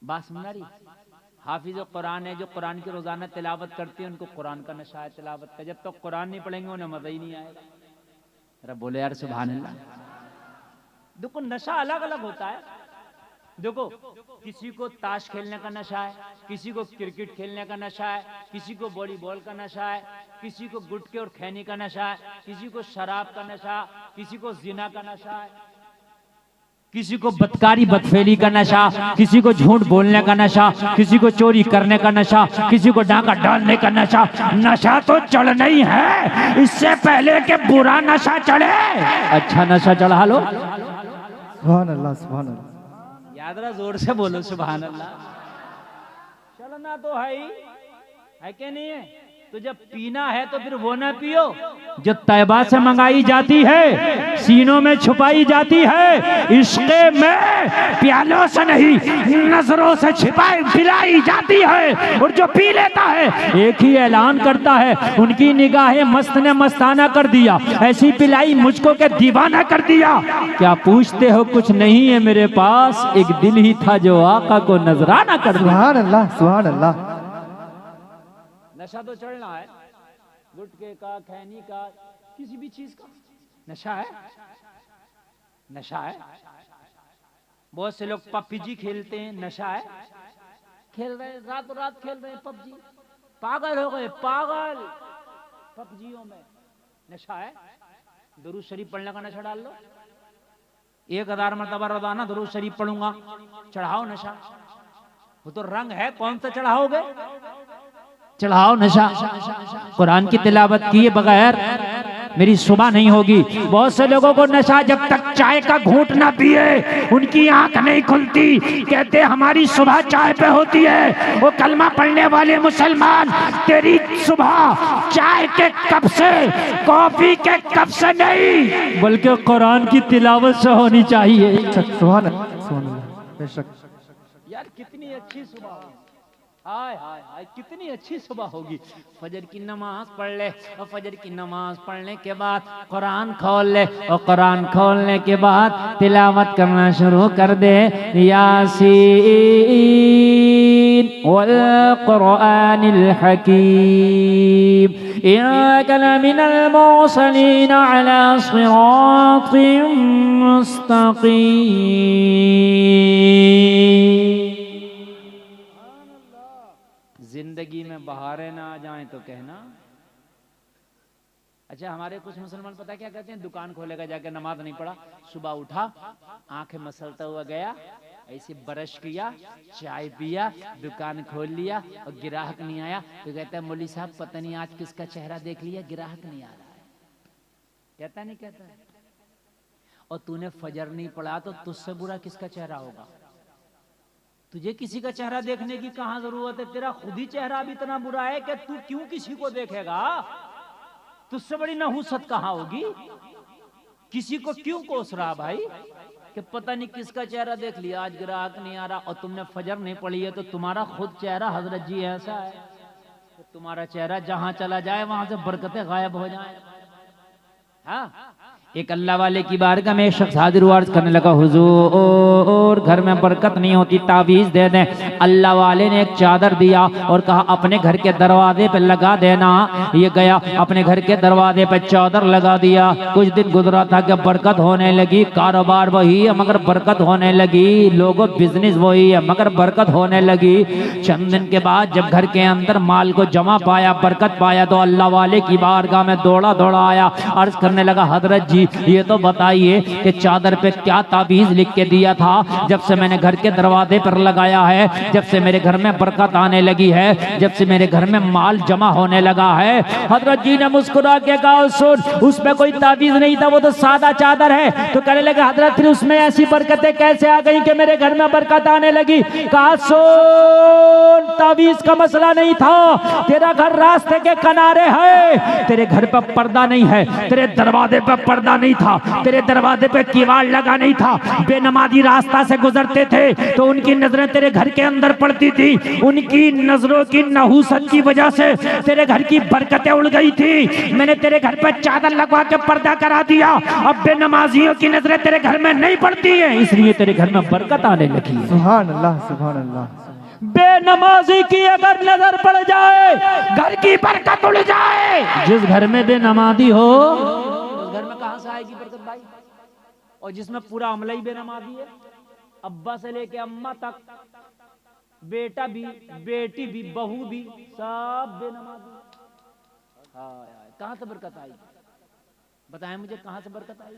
Speaker 1: बात समझ रही? हाफिज कुरान है, जो कुरान की रोजाना तिलावत करते हैं उनको कुरान का नशा है तिलावत का। जब तक तो कुरान नहीं पढ़ेंगे उन्हें मजा ही नहीं आएगा। अरे बोले यार सुभान अल्लाह। देखो नशा अलग अलग होता है। देखो किसी को ताश खेलने का नशा है, किसी को क्रिकेट खेलने का नशा है, किसी को वॉलीबॉल का नशा है, किसी को गुटखे और खैनी का नशा है, किसी को शराब का नशा, किसी को जिना का नशा है, किसी को बदकारी बदफेली का नशा, किसी को झूठ बोलने का नशा, किसी को चोरी करने का नशा, किसी को डाका डालने का नशा। नशा तो चढ़ना ही है, इससे पहले कि बुरा नशा चढ़े अच्छा नशा चढ़ा लो।
Speaker 2: सुभान अल्लाह, सुभान अल्लाह।
Speaker 1: याद रहा, जोर से बोलो सुभान अल्लाह। चलना तो है कि नहीं है? तो जब पीना है तो फिर वो ना पियो जो तैबा से मंगाई जाती है, सीनों में छुपाई जाती है, इश्क़े में प्यालों से नहीं नजरों से छिपाई पिलाई जाती है। और जो पी लेता है एक ही ऐलान करता है, उनकी निगाहें मस्त ने मस्ताना कर दिया, ऐसी पिलाई मुझको के दीवाना कर दिया। क्या पूछते हो? कुछ नहीं है मेरे पास, एक दिल ही था जो आका को नजराना कर दिया।
Speaker 2: सुभान अल्लाह, सुभान अल्लाह।
Speaker 1: नशा तो चढ़ना है, गुटखे का, खैनी का, किसी भी चीज का नशा है, नशा है। बहुत से लोग पबजी खेलते हैं, नशा है। खेल रहे हैं, रात रात खेल रहे हैं पबजी, पागल हो गए, पागल पबजियों में, नशा है। दुरूद शरीफ पढ़ने का नशा डाल लो, 1000 मरतबा रोजाना दुरूद शरीफ पढ़ूंगा, चढ़ाओ नशा। वो तो रंग है, कौन सा चढ़ाओगे? चढ़ाओ नशा। कुरान की तिलावत किए बगैर मेरी सुबह नहीं होगी। बहुत से लोगों को नशा, जब तक चाय का घूंट ना पिए उनकी आंख नहीं खुलती। कहते हमारी सुबह चाय पे होती है। वो कलमा पढ़ने वाले मुसलमान, तेरी सुबह चाय के कप से, कॉफी के कप से नहीं बल्कि कुरान की तिलावत से होनी चाहिए।
Speaker 2: सुभान अल्लाह, सुभान अल्लाह। बेशक
Speaker 1: यार कितनी अच्छी सुबह, हाय हाय हाय कितनी अच्छी सुबह होगी। फजर की नमाज पढ़ ले और फजर की नमाज पढ़ने के बाद कुरान खोल ले और कुरान खोलने के बाद तिलावत करना शुरू कर दे। यासीन वल कुरआनिल हकीम इन्नका लमिनल मुरसलीन अला सिरातिम मुस्तकीम। जिंदगी में बहारें ना आ जाएं तो कहना। अच्छा हमारे कुछ मुसलमान पता क्या कहते हैं, दुकान खोलेगा जाके, नमाज नहीं पढ़ा, सुबह उठा, आंखें मसलता हुआ गया, ऐसे ब्रश किया, चाय पिया, दुकान खोल लिया और गिराहक नहीं आया तो कहता है मौलवी साहब पता नहीं आज किसका चेहरा देख लिया, गिराहक नहीं आ रहा है। कहता नहीं कहता? और तूने फजर नहीं पढ़ा तो तुझसे बुरा किसका चेहरा होगा? तुझे किसी का चेहरा देखने की कहां जरूरत है? तेरा खुद ही चेहरा अब इतना बुरा है कि तू क्यों किसी को देखेगा? तुझसे बड़ी नहुसत कहां होगी? किसी को क्यों कोस रहा भाई कि पता नहीं किसका चेहरा देख लिया, आज ग्राहक नहीं आ रहा और तुमने फजर नहीं पढ़ी है तो तुम्हारा खुद चेहरा हजरत जी ऐसा है तो तुम्हारा चेहरा जहां चला जाए वहां से बरकतें गायब हो जाए। हाँ, एक अल्लाह वाले की बारगाह में शख्स हाजिर हुआ, अर्ज करने लगा हुजूर घर में बरकत नहीं होती, तावीज दे दें। अल्लाह वाले ने एक चादर दिया और कहा अपने घर के दरवाजे पे लगा देना। ये गया अपने घर के दरवाजे पे चादर लगा दिया। कुछ दिन गुजरा था कि बरकत होने लगी, कारोबार वही है मगर बरकत होने लगी, लोगों बिजनेस वही है मगर बरकत होने लगी। चंद दिन के बाद जब घर के अंदर माल को जमा पाया, बरकत पाया तो अल्लाह वाले की बारगाह में दौड़ा दौड़ा आया, अर्ज करने लगा हजरत जी थी। ये तो बताइए कि चादर पे क्या ताबीज लिख के दिया था? जब से मैंने घर के दरवाजे पर लगाया है, जब से मेरे घर में बरकत आने लगी है, जब से मेरे घर में माल जमा होने लगा है। हजरत जी ने मुस्कुरा के कहा, सुन, उसमें कोई ताबीज नहीं था, वो तो सादा चादर है। तो कहने लगे, हजरत फिर उसमें ऐसी बरकतें कैसे आ गई कि मेरे घर में बरकत आने लगी? कहा, सुन, ताबीज का मसला नहीं था, तेरा घर रास्ते के किनारे है, तेरे घर पर पर्दा नहीं है, तेरे दरवाजे पर पर्दा नहीं था, तेरे दरवाजे पे किवाड़ लगा नहीं था। बेनमाजी रास्ता से गुजरते थे तो उनकी नजरें तेरे घर के अंदर पड़ती थी, उनकी नजरों की नहूसत की वजह से तेरे घर की बरकतें उड़ गई थी। मैंने तेरे घर पर चादर लगवा के पर्दा करा दिया, अब बेनमाजियों की नजरें तेरे घर में नहीं पड़ती है, इसलिए तेरे घर में बरकत आने लगी है।
Speaker 2: सुभान अल्लाह, सुभान अल्लाह।
Speaker 1: बेनमाजी की अगर नजर पड़ जाए, घर की बरकत उड़ जाए। जिस घर में बेनमाजी हो, उस घर में कहां से आएगी बरकत भाई? और जिसमें पूरा अमला ही बेनमाजी है, अब्बा से लेके अम्मा तक, बेटा भी, बेटी भी, बहू भी, सब बेनमाजी। कहां से बरकत आएगी? बताएं मुझे, कहां से बरकत आएगी?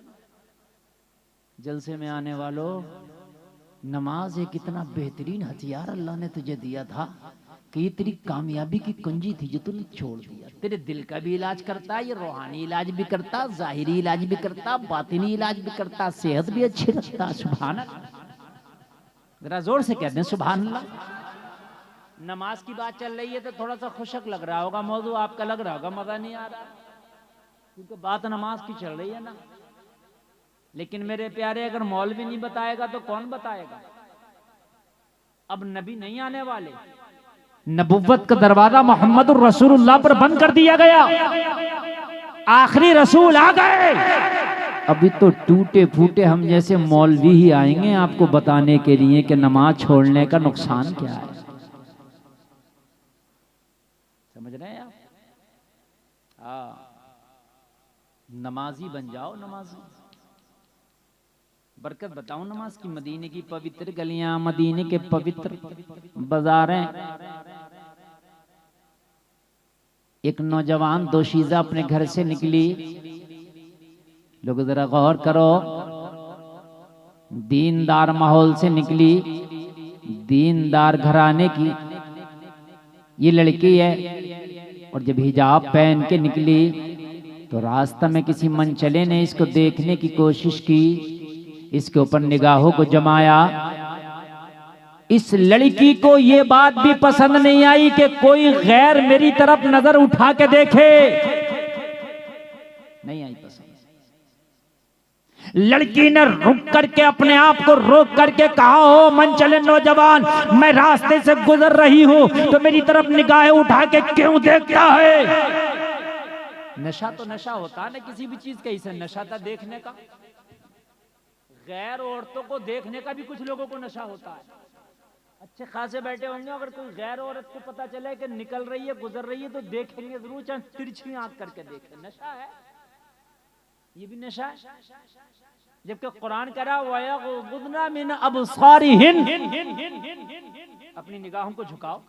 Speaker 1: जलसे में आने वालों, नमाज एक इतना बेहतरीन हथियार अल्लाह ने तुझे दिया था कि ये तेरी कामयाबी की कुंजी थी जो तूने छोड़ दिया। तेरे दिल का भी इलाज करता, ये रूहानी इलाज भी करता, जाहिरी इलाज भी करता, बातिनी इलाज भी करता, सेहत भी अच्छी रखता। सुभान अल्लाह, जरा जोर से कहते हैं सुभान अल्लाह। नमाज की बात चल रही है तो थोड़ा सा खुशक लग रहा होगा, मौजू आपका लग रहा होगा मजा नहीं आ रहा, क्योंकि बात नमाज की चल रही है ना। लेकिन मेरे प्यारे, अगर मौलवी नहीं बताएगा तो कौन बताएगा? अब नबी नहीं आने वाले, नबुव्वत का दरवाजा मोहम्मद रसूलुल्लाह पर बंद कर दिया गया, आखिरी रसूल आ गए। अभी तो टूटे फूटे हम जैसे मौलवी ही आएंगे आपको बताने के लिए कि नमाज छोड़ने का नुकसान क्या है। समझ रहे हैं आप? नमाजी बन जाओ, नमाजी। बरकत बताऊं नमाज की? मदीने की पवित्र गलियां, मदीने के पवित्र बाजारें। एक नौजवान दोशीजा अपने घर से निकली, लोग जरा गौर करो, दीनदार माहौल से निकली, दीनदार घराने की ये लड़की है, और जब हिजाब पहन के निकली तो रास्ता में किसी मनचले ने इसको देखने की कोशिश की, इसके ऊपर निगाहों को जमाया। इस लड़की को ये बात भी पसंद नहीं आई कि कोई गैर मेरी तरफ नजर उठा के देखे, नहीं आई पसंद। लड़की ने रुक करके अपने आप को रोक करके कहा, हो मनचले नौजवान, मैं रास्ते से गुजर रही हूं तो मेरी तरफ निगाहें उठा के क्यों देखता है? नशा तो नशा होता है ना किसी भी चीज का, इसे नशा था देखने का। गैर औरतों को देखने का भी कुछ लोगों को नशा होता है। अच्छे खासे बैठे होंगे, अगर कोई गैर औरत को पता चले कि निकल रही है, गुजर रही है, तो देखेंगे जरूर, चाहे तिरछी आंख करके देखें। नशा है, ये भी नशा है। जबकि कुरान कह रहा वयगुद्ना मिन अबसारिहिन, अपनी निगाहों को झुकाओ।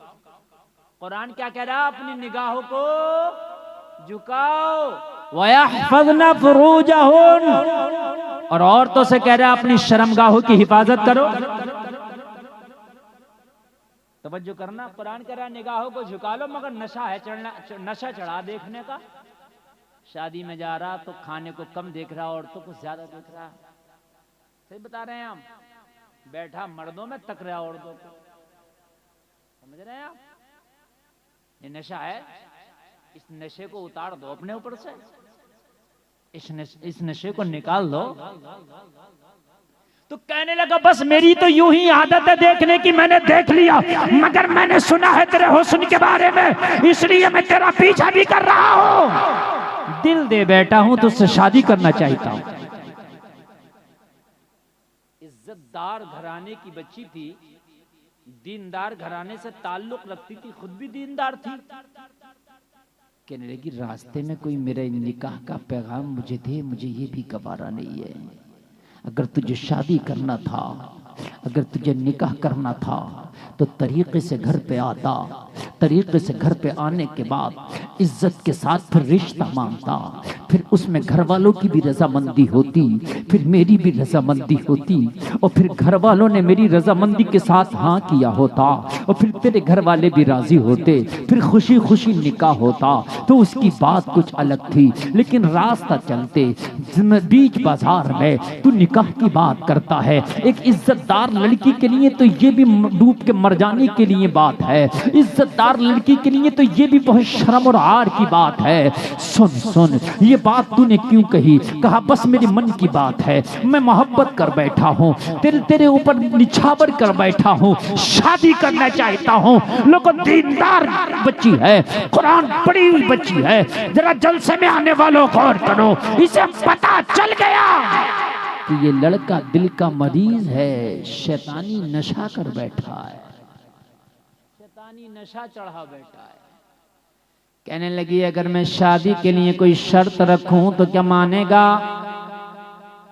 Speaker 1: कुरान क्या कह रहा? अपनी निगाहों को झुकाओ। वयहफज़ना फुरूजहुन, और औरतों से कह रहा है अपनी शर्मगाहों की हिफाजत करो। तवज्जो करना, कुरान कह रहा है निगाहों को झुका लो, मगर नशा है चढ़ना, नशा चढ़ा देखने का। शादी में जा रहा तो खाने को कम देख रहा, औरतों को ज्यादा देख रहा। सही बता रहे हैं हम? बैठा मर्दों में तक रहा औरतों को। समझ रहे हैं आप? ये नशा है। इस नशे को उतार दो अपने ऊपर से, इस नशे को निकाल दो। तो कहने लगा, बस मेरी तो यूं ही आदत है देखने की, मैंने देख लिया, मगर मैंने सुना है तेरे हुस्न के बारे में, इसलिए मैं तेरा पीछा भी कर रहा हूं। दिल दे बैठा हूं, तुझसे शादी करना चाहता हूं। इज्जतदार घराने की बच्ची थी, दीनदार घराने से ताल्लुक रखती थी, खुद भी दीनदार थी। कहने लगी, रास्ते में कोई मेरे निकाह का पैगाम मुझे दे, मुझे ये भी गवारा नहीं है। अगर तुझे शादी करना था, अगर तुझे निकाह करना था तो तरीके से घर पे आता, तरीके से घर पे आने के बाद इज्जत के साथ फिर रिश्ता मांगता, फिर उसमें घर वालों की भी रजामंदी होती, फिर मेरी भी रजामंदी होती, और फिर घर वालों ने मेरी रजामंदी के साथ हाँ किया होता, और फिर तेरे घर वाले भी राजी होते, फिर खुशी खुशी निकाह होता, तो उसकी बात कुछ अलग थी। लेकिन रास्ता चलते बीच बाजार में तू निकाह की बात करता है, एक इज्जतदार लड़की के लिए तो ये भी डूब के मर जाने के लिए बात है, इज्जतदार लड़की के लिए तो ये भी बहुत शर्म और आर की बात है। सुन सुन, ये बात तूने क्यों कही? कहा बस मेरे मन की बात है, मैं मोहब्बत कर बैठा हूँ, तेरे ऊपर निछावर कर बैठा हूँ, शादी करना चाहता हूँ। लोगों, दीनदार बच्ची है, कुरान पढ़ी हुई बच्ची है, जरा जलसे में आने वालों गौर करो, इसे पता चल गया कि ये लड़का दिल का मरीज है, शैतानी नशा कर बैठा है, शैतानी नशा चढ़ा बैठा है। कहने लगी अगर मैं शादी के लिए कोई शर्त रखूं तो क्या मानेगा?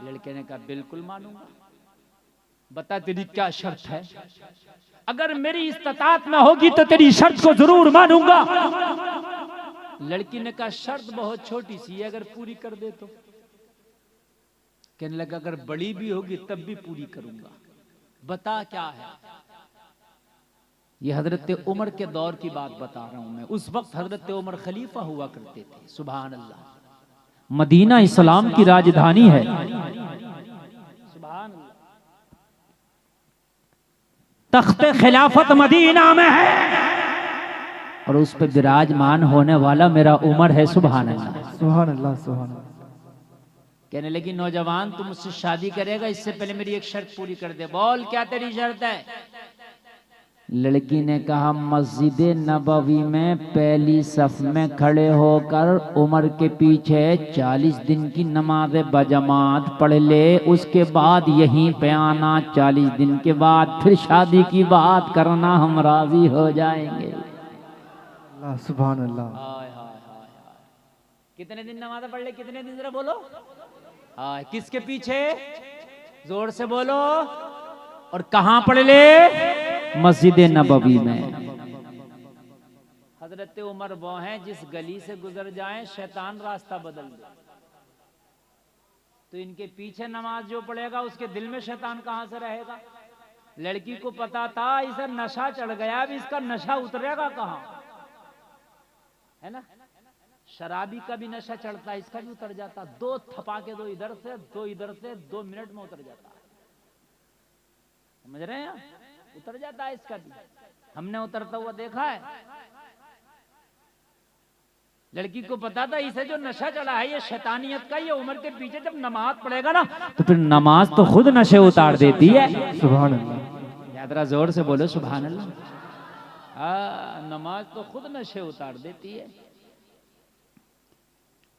Speaker 1: लड़के ने कहा बिल्कुल मानूंगा, बता तेरी क्या शर्त है? अगर मेरी इस्तात में होगी तो तेरी शर्त को जरूर मानूंगा। लड़की ने कहा शर्त बहुत छोटी सी है, अगर पूरी कर दे तो। कहने लगा अगर बड़ी भी होगी तब भी पूरी करूंगा, बता क्या है? ये हजरत उमर के दौर की बात बता रहा हूं मैं। उस वक्त हजरत उमर खलीफा हुआ करते थे। सुभान अल्लाह। मदीना इस्लाम की राजधानी है। सुभान अल्लाह। तख्ते खिलाफत मदीना में है और उस पर विराजमान होने वाला मेरा उमर है। सुभान अल्लाह,
Speaker 2: सुभान अल्लाह, सुभान अल्लाह।
Speaker 1: कहने लगी नौजवान तू मुझसे शादी करेगा, इससे पहले मेरी एक शर्त पूरी कर दे। बोल क्या तेरी शर्त है? लड़की ने कहा मस्जिद नबवी में पहली सफ में खड़े होकर उमर के पीछे 40 दिन की नमाज बजमात पढ़ ले, उसके बाद यहीं पे आना, 40 दिन के बाद फिर शादी की बात करना, हम राजी हो जाएंगे।
Speaker 2: अल्लाह, सुभान अल्लाह।
Speaker 1: हाय हाय हाय। कितने दिन नमाज पढ़ ले? कितने दिन? जरा बोलो। हाय, किसके पीछे? जोर से बोलो। और कहां पढ़ ले? मस्जिद नबवी में। हजरत उमर वो हैं जिस गली से गुजर जाएं शैतान रास्ता बदल दे। तो इनके पीछे नमाज जो पढ़ेगा उसके दिल में शैतान कहां से रहेगा? लड़की को पता था इसे नशा चढ़ गया, अब इसका नशा उतरेगा कहां? है ना? शराबी का भी नशा चढ़ता है, इसका भी उतर जाता। दो थपाके, दो इधर से दो इधर से, 2 मिनट में उतर जाता है। समझ रहे हैं? उतर जाता है इसका भी, हमने उतरता हुआ देखा है। लड़की को पता था इसे जो नशा चढ़ा है ये शैतानियत का, ये उम्र के पीछे जब नमाज पढ़ेगा ना तो फिर नमाज तो खुद नशे उतार देती है।
Speaker 2: सुभान अल्लाह।
Speaker 1: यादरा जोर से बोलो सुभान अल्लाह। नमाज तो खुद नशे उतार देती है।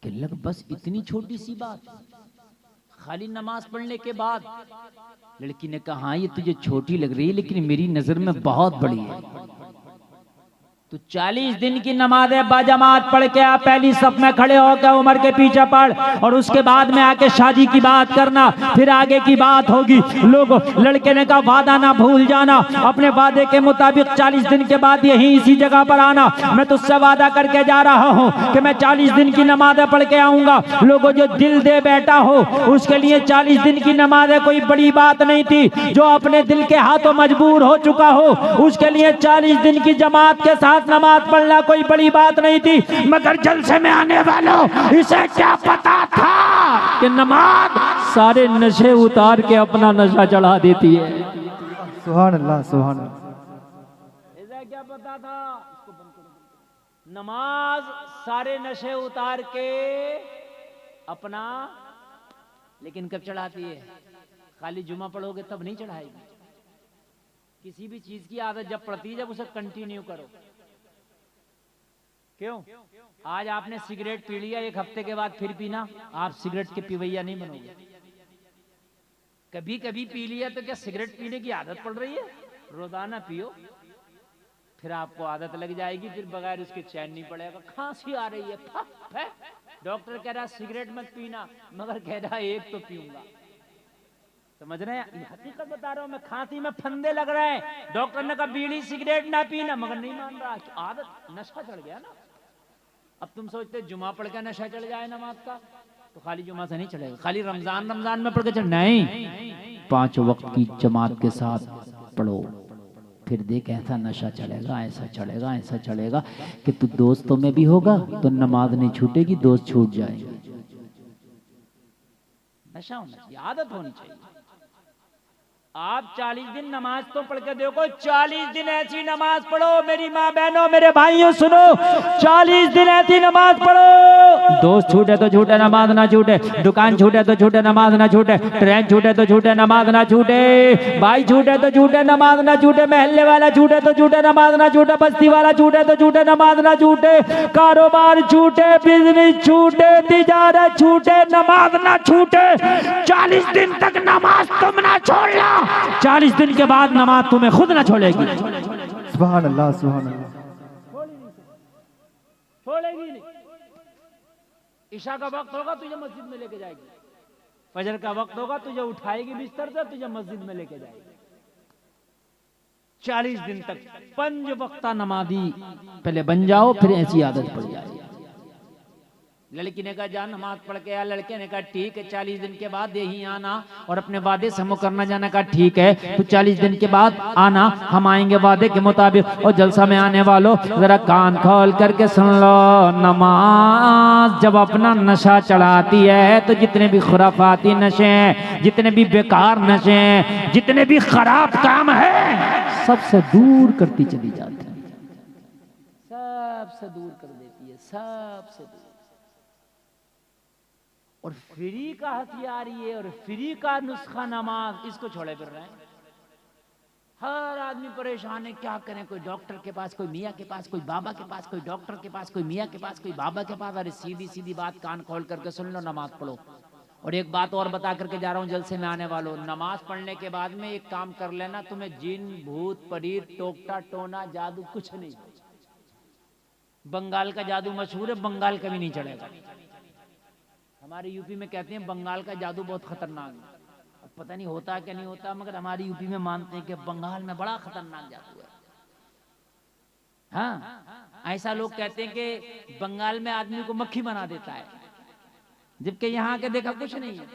Speaker 1: कि लग बस इतनी छोटी सी बात, खाली नमाज पढ़ने के बाद। लड़की ने कहा हाँ ये तुझे छोटी लग रही है लेकिन मेरी नजर में बहुत बड़ी है। तो 40 दिन की नमाज बाजमात पढ़ के आप पहली सफ में खड़े होकर उमर के पीछे पढ़, और उसके बाद में आके शादी की बात करना, फिर आगे की बात होगी। लोग, लड़के ने कहा वादा ना भूल जाना, अपने वादे के मुताबिक 40 दिन के बाद यहीं इसी जगह पर आना। मैं तुझसे वादा करके जा रहा हूँ कि मैं 40 दिन की नमाजें पढ़ के आऊंगा। लोगों, जो दिल दे बैठा हो उसके लिए 40 दिन की नमाजें कोई बड़ी बात नहीं थी। जो अपने दिल के हाथों मजबूर हो चुका हो उसके लिए 40 दिन की जमात के साथ नमाज पढ़ना कोई बड़ी बात नहीं थी। मगर जलसे में आने वालों, इसे क्या पता था कि नमाज सारे नशे उतार के अपना नशा चढ़ा देती है।
Speaker 2: सुभान अल्लाह, सुभान अल्लाह।
Speaker 1: इसे क्या पता था? नमाज सारे नशे उतार के अपना, लेकिन कब चढ़ाती है? खाली जुमा पढ़ोगे तब नहीं चढ़ाएगी। किसी भी चीज की आदत जब पड़ती है जब उसे कंटिन्यू करो। क्यों? आज आपने सिगरेट पी लिया, 1 हफ्ते के बाद फिर पीना, आप सिगरेट के पीवैया नहीं बनोगे। कभी कभी पी लिया तो क्या सिगरेट पीने की आदत पड़ रही है? रोजाना पियो, फिर आपको आदत लग जाएगी, फिर बगैर उसके चैन नहीं पड़ेगा। खांसी आ रही है, डॉक्टर कह रहा सिगरेट मत पीना, मगर कह रहा 1 तो पीऊंगा। समझ रहे हैं? हकीकत बता रहा हूं मैं। खांसी में फंदे लग रहे हैं, डॉक्टर ने कहा बीड़ी सिगरेट ना पीना, मगर नहीं मान रहा। आदत, नशा चढ़ गया ना। अब तुम सोचते जुमा पढ़ के नशा चढ़ जाए नमाज का, तो खाली जुमा से नहीं चलेगा, खाली रमजान में पढ़ के चढ़ नहीं, 5 वक्त की जमात के साथ पढ़ो, फिर देख ऐसा नशा चढ़ेगा, ऐसा चढ़ेगा, ऐसा चढ़ेगा कि तू दोस्तों में भी होगा तो नमाज नहीं छूटेगी, दोस्त छूट जाएंगे। नशा होना चाहिए, आदत होनी चाहिए। आप 40 दिन नमाज तो पढ़ के देखो, 40 दिन ऐसी नमाज पढ़ो मेरी माँ बहनों मेरे भाइयों सुनो, 40 दिन ऐसी नमाज पढ़ो, दोस्त छूटे तो छूटे नमाज ना छूटे, दुकान छूटे तो छूटे नमाज ना छूटे, ट्रेन छूटे तो छूटे नमाज ना छूटे, भाई छूटे तो छूटे नमाज ना छूटे, महल्ले वाला छूटे तो छूटे नमाज ना छूटे, बस्ती वाला छूटे तो छूटे नमाज ना छूटे, कारोबार छूटे, बिजनेस छूटे, तिजारत छूटे, नमाज ना छूटे। 40 दिन तक नमाज तुम ना छोड़ना, 40 दिन के बाद नमाज तुम्हें खुद ना छोड़ेगी।
Speaker 2: सुभान अल्लाह, सुभान अल्लाह।
Speaker 1: छोड़ेगी नहीं। ईशा का वक्त होगा तुझे मस्जिद में लेके जाएगी, फजर का वक्त होगा तुझे उठाएगी बिस्तर से, तुझे मस्जिद में लेके जाएगी। 40 दिन तक 5 वक्ता नमाजी पहले बन जाओ, फिर ऐसी आदत पड़ जाएगी। लड़की ने कहा जा नमाज पढ़ के आ, लड़के ने कहा ठीक है, 40 दिन के बाद यही आना और अपने वादे से मुकरना जाना। कहा ठीक है, तो 40 दिन के बाद आना, हम आएंगे वादे के मुताबिक। और जलसा में आने वालों जरा कान खोल करके सुन लो, नमाज जब अपना नशा चढ़ाती है तो जितने भी खुराफाती नशे हैं, जितने भी बेकार नशे हैं, जितने भी खराब काम है, सबसे दूर करती चली जाती है, सबसे दूर कर देती है, सबसे दूर। और फ्री का हथियार ये और फ्री का नुस्खा नमाज, इसको छोड़े फिर रहे हैं। हर आदमी परेशान है, क्या करें, कोई डॉक्टर के पास, कोई मियाँ के पास, कोई बाबा के पास, कोई डॉक्टर के पास, कोई मियाँ के पास, कोई बाबा के पास। अरे सीधी सीधी बात कान खोल करके सुन लो, नमाज पढ़ो। और एक बात और बता करके जा रहा हूँ जलसे में आने वालों, नमाज पढ़ने के बाद में एक काम कर लेना, तुम्हें जिन भूत परीर टोकटा टोना जादू कुछ नहीं। बंगाल का जादू मशहूर है, बंगाल कभी नहीं चढ़ेगा। हमारे यूपी में कहते हैं बंगाल का जादू बहुत खतरनाक है, अब पता नहीं होता क्या नहीं होता, मगर हमारे यूपी में मानते हैं कि बंगाल में बड़ा खतरनाक जादू है। हाँ, ऐसा लोग कहते हैं कि बंगाल में आदमी को मक्खी बना देता है, जबकि यहाँ के देखा कुछ नहीं है।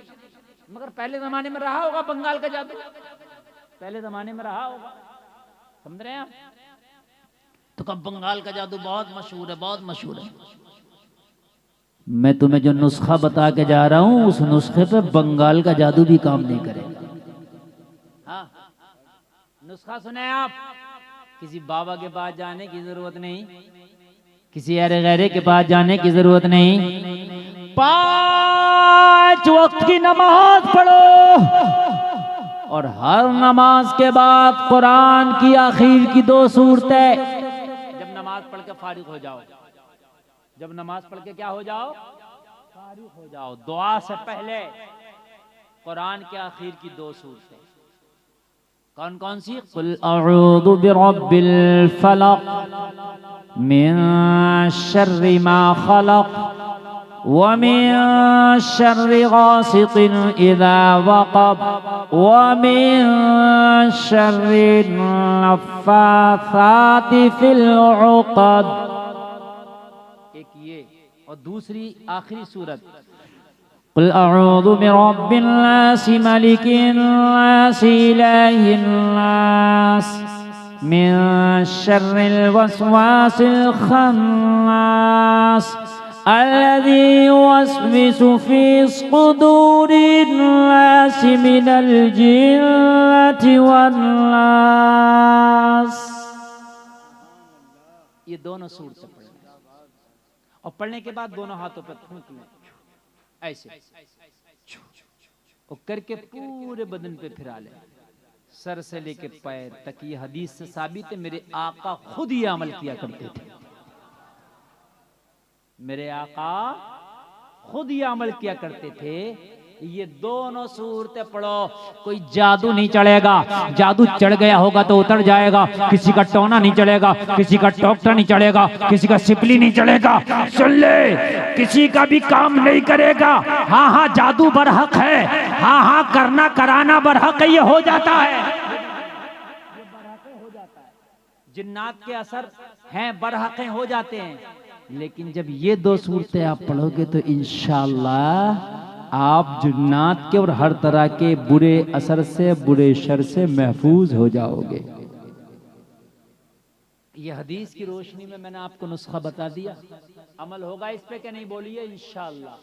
Speaker 1: मगर पहले जमाने में रहा होगा बंगाल का जादू, पहले जमाने में रहा होगा, समझ रहे हैं आप? तो कब बंगाल का जादू बहुत मशहूर है, बहुत मशहूर है। मैं तुम्हें जो नुस्खा बता के जा रहा हूं, उस नुस्खे पे बंगाल का जादू भी काम नहीं करेगा। हाँ, नुस्खा सुने आप, किसी बाबा के पास जाने की जरूरत नहीं, किसी अरे गैरे के पास जाने की जरूरत नहीं। 5 वक्त की नमाज पढ़ो और हर नमाज के बाद कुरान की आखिर की 2 सूरतें, जब नमाज पढ़ के फारिग हो जाओ, जब नमाज पढ़ के क्या हो जाओ, फारिग हो जाओ, दुआ से पहले कुरान के आखिर की 2 सूरतें। कौन कौन सी? कुल अऊज़ु बिरब्बिल फलक मिन शर्रि मा खलक व मिन शर्रि गासिकिन इज़ा वक़ब व मिन शर्रि नफ़्फ़ासाति फिल उक़द। और दूसरी आखिरी सूरत कुल अऊज़ु बिरब्बिन नास मलिकिन नास इलाहिन नास मिन शर्रिल वस्वासिल खन्नास अल्लज़ी युवस्विसु फी सुदूरिन नास मिनल जिन्नति वन नास। ये दोनों सूरत और पढ़ने के बाद दोनों हाथों पर थूक लें ऐसे, और करके पूरे बदन पे फिरा लें, सर से लेके पैर तक। ये हदीस से साबित है, मेरे आका खुद ये अमल किया करते थे, मेरे आका खुद ये अमल किया करते थे। ये दोनों सूरतें पढ़ो, कोई जादू नहीं चढ़ेगा, जादू चढ़ गया होगा तो उतर जाएगा। किसी का टोना नहीं चढ़ेगा, किसी का टोकटा नहीं चढ़ेगा, किसी का सिपली नहीं चढ़ेगा, सुन ले, किसी का भी काम नहीं करेगा। हाँ हाँ, जादू बरहक है, हाँ हाँ, करना कराना बरहक है, ये हो जाता है, जिन्नात के असर हैं, बरहकें हो जाते हैं, लेकिन जब ये दो सूरतें आप पढ़ोगे तो इंशाअल्लाह आप जिन्नात के और हर तरह के बुरे असर से, बुरे शर से महफूज हो जाओगे। ये हदीस की रोशनी में मैंने आपको नुस्खा बता दिया, अमल होगा इस पे क्या नहीं, बोलिए इंशाअल्लाह,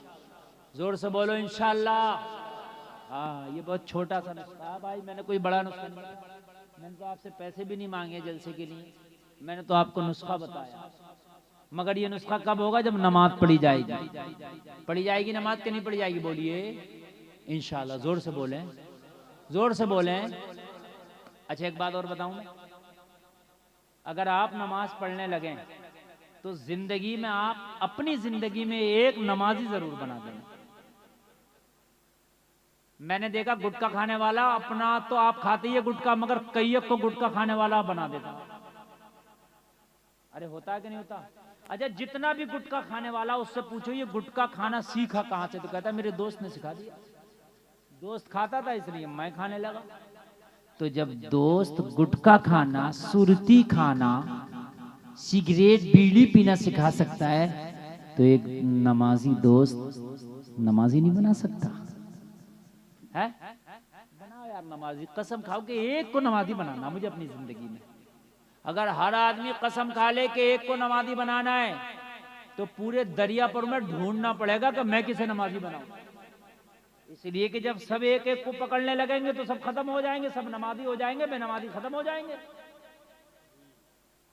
Speaker 1: जोर से बोलो इंशाअल्लाह। हाँ, ये बहुत छोटा सा नुस्खा है भाई, मैंने कोई बड़ा नुस्खा नहीं, मैंने तो आपसे पैसे भी नहीं मांगे जलसे के लिए, मैंने तो आपको नुस्खा बताया। मगर ये नुस्खा कब होगा, जब नमाज पढ़ी जाएगी। पढ़ी जाएगी नमाज के नहीं पढ़ी जाएगी, बोलिए इंशाअल्लाह, जोर से बोलें, जोर से बोलें। अच्छा एक बात और बताऊं मैं, अगर आप नमाज पढ़ने लगें तो जिंदगी में आप अपनी जिंदगी में एक नमाजी जरूर बना दें। मैंने देखा गुटखा खाने वाला, अपना तो आप खाते ही है गुटखा, मगर कई को गुटखा खाने वाला बना देता। अरे होता है कि नहीं होता? अच्छा जितना भी गुटखा खाने वाला उससे पूछो ये गुटखा खाना सीखा कहां से, तो कहता मेरे दोस्त ने सिखा दिया, दोस्त खाता था इसलिए मैं खाने लगा। तो जब दोस्त गुटखा खाना, सुरती खाना, सिगरेट बीड़ी पीना सिखा सकता है, तो एक नमाजी दोस्त नमाजी नहीं बना सकता है? बनाओ यार नमाजी, कसम खाओ कि एक को नमाजी बनाना मुझे अपनी जिंदगी में। अगर हर आदमी कसम खा ले कि एक को नमाजी बनाना है, तो पूरे दरियापुर में ढूंढना पड़ेगा कि मैं किसे नमाजी बनाऊं। इसलिए कि जब सब एक एक को पकड़ने लगेंगे तो सब खत्म हो जाएंगे, सब नमाजी हो जाएंगे, बेनमाजी खत्म हो जाएंगे।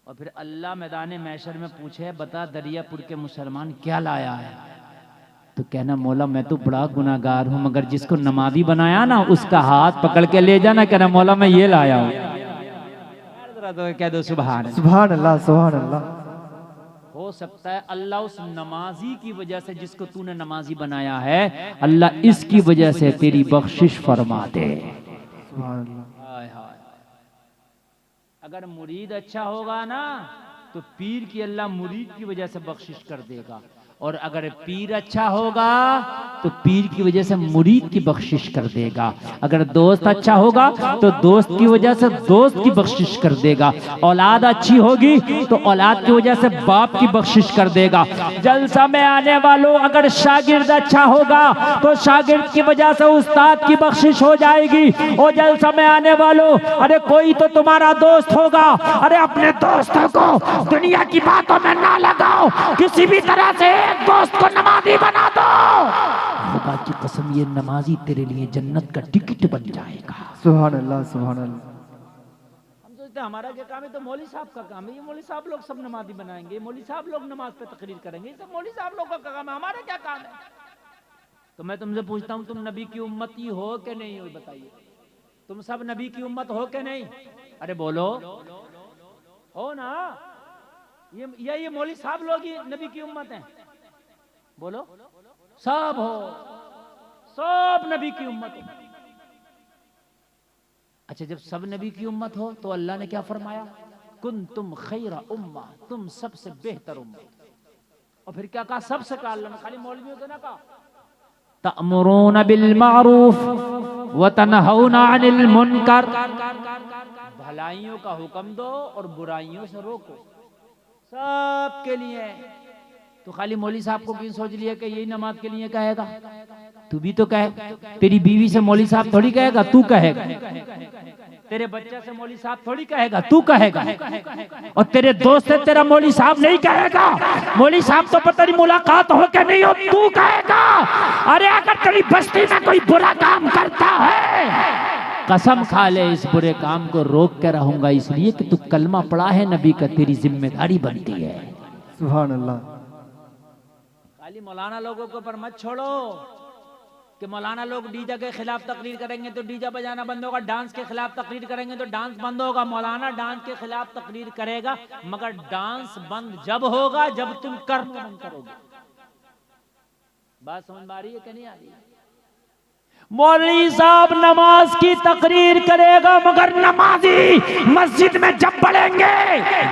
Speaker 1: और फिर अल्लाह मैदान महशर में पूछे, बता दरियापुर के मुसलमान क्या लाया है, तो कहना मौला मैं तो बड़ा गुनाहगार हूं, मगर जिसको नमाजी बनाया ना उसका हाथ पकड़ के ले जाना, कहना मौला मैं ये लाया हूं। तो कह दो सुभान
Speaker 2: अल्लाह, सुभान अल्लाह।
Speaker 1: हो सकता है अल्लाह उस नमाजी की वजह से, जिसको तूने नमाजी बनाया है, अल्लाह इसकी वजह से तेरी बख्शिश फरमा दे। हाय हाय। अगर मुरीद अच्छा होगा ना तो पीर की अल्लाह मुरीद की वजह से बख्शिश कर देगा, और अगर पीर अच्छा होगा तो पीर की वजह से मुरीद की बख्शिश कर देगा। अगर दोस्त अच्छा होगा तो दोस्त की वजह से दोस्त की बख्शिश कर देगा। औलाद अच्छी होगी तो औलाद की वजह से बाप की बख्शिश कर देगा। जलसा में आने वालों अगर शागिर्द अच्छा होगा तो शागिर्द की वजह से उस्ताद की बख्शिश हो जाएगी। और जलसा में आने वालों, अरे कोई तो तुम्हारा दोस्त होगा, अरे अपने दोस्तों को दुनिया की बातों में ना लगाओ, किसी भी तरह से एक दोस्त को नमाजी बना दो। खुदा की कसम ये नमाजी तेरे लिए जन्नत का टिकट बन जाएगा।
Speaker 2: सुभान अल्लाह, सुभान अल्लाह।
Speaker 1: हम सोचते हैं हमारा क्या काम है, तो मौली साहब का काम है, ये मौली साहब लोग सब नमाजी बनाएंगे, मौली साहब लोग नमाज पे तकरीर करेंगे, ये सब मौली साहब लोग का काम है, हमारा क्या काम है? तो मैं तुमसे पूछता हूँ, तुम नबी की उम्मती हो कि नहीं हो, बताइए। तुम सब नबी की उम्मत हो कि नहीं? अरे बोलो, हो ना? ये मौली साहब लोग ही नबी की उम्मत हैं, बोलो। सब हो, सब नबी की उम्मत हो। अच्छा जब सब नबी की उम्मत हो तो अल्लाह ने क्या फरमाया, कुंतुम खैरा उम्मा, तुम सबसे बेहतर उम्मत। और फिर क्या कहा, सबसे कहा अल्लाह ने, खाली मौलवियों से ना कहा। तअमुरून बिल मारूफ व तनहौना अनिल मुनकर, भलाइयों का हुक्म दो और बुराइयों से रोको, सबके लिए। तो खाली मौली साहब को क्यों सोच लिया कि यही नमाज के लिए कहेगा? तू भी तो कहे, तेरी बीवी से मौली साहब थोड़ी कहेगा, तू कहेगा। तेरे बच्चे से मौली साहब थोड़ी कहेगा, तू कहेगा। और तेरे दोस्त से तेरा मौली साहब नहीं कहेगा, मौली साहब तो पता नहीं मुलाकात हो कि नहीं हो, तू कहेगा। अरे अगर तेरी बस्ती में कोई बुरा काम करता है, कसम खा ले इस बुरे काम को रोक के रहूंगा, इसलिए कि तू कलमा पढ़ा है नबी का, तेरी जिम्मेदारी बनती है।
Speaker 2: सुभान अल्लाह।
Speaker 1: खाली मौलाना लोगों के ऊपर मत छोड़ो कि मौलाना लोग डीजे के खिलाफ तकरीर करेंगे तो डीजे बजाना बंद होगा, डांस के खिलाफ तकरीर करेंगे तो डांस बंद होगा। मौलाना डांस के खिलाफ तकरीर करेगा, मगर डांस बंद जब होगा जब तुम करना बंद करोगे। बात समझ में आ रही है कि नहीं आ रही है? मौलवी साहब नमाज की तकरीर करेगा, मगर नमाजी मस्जिद में जब पढ़ेंगे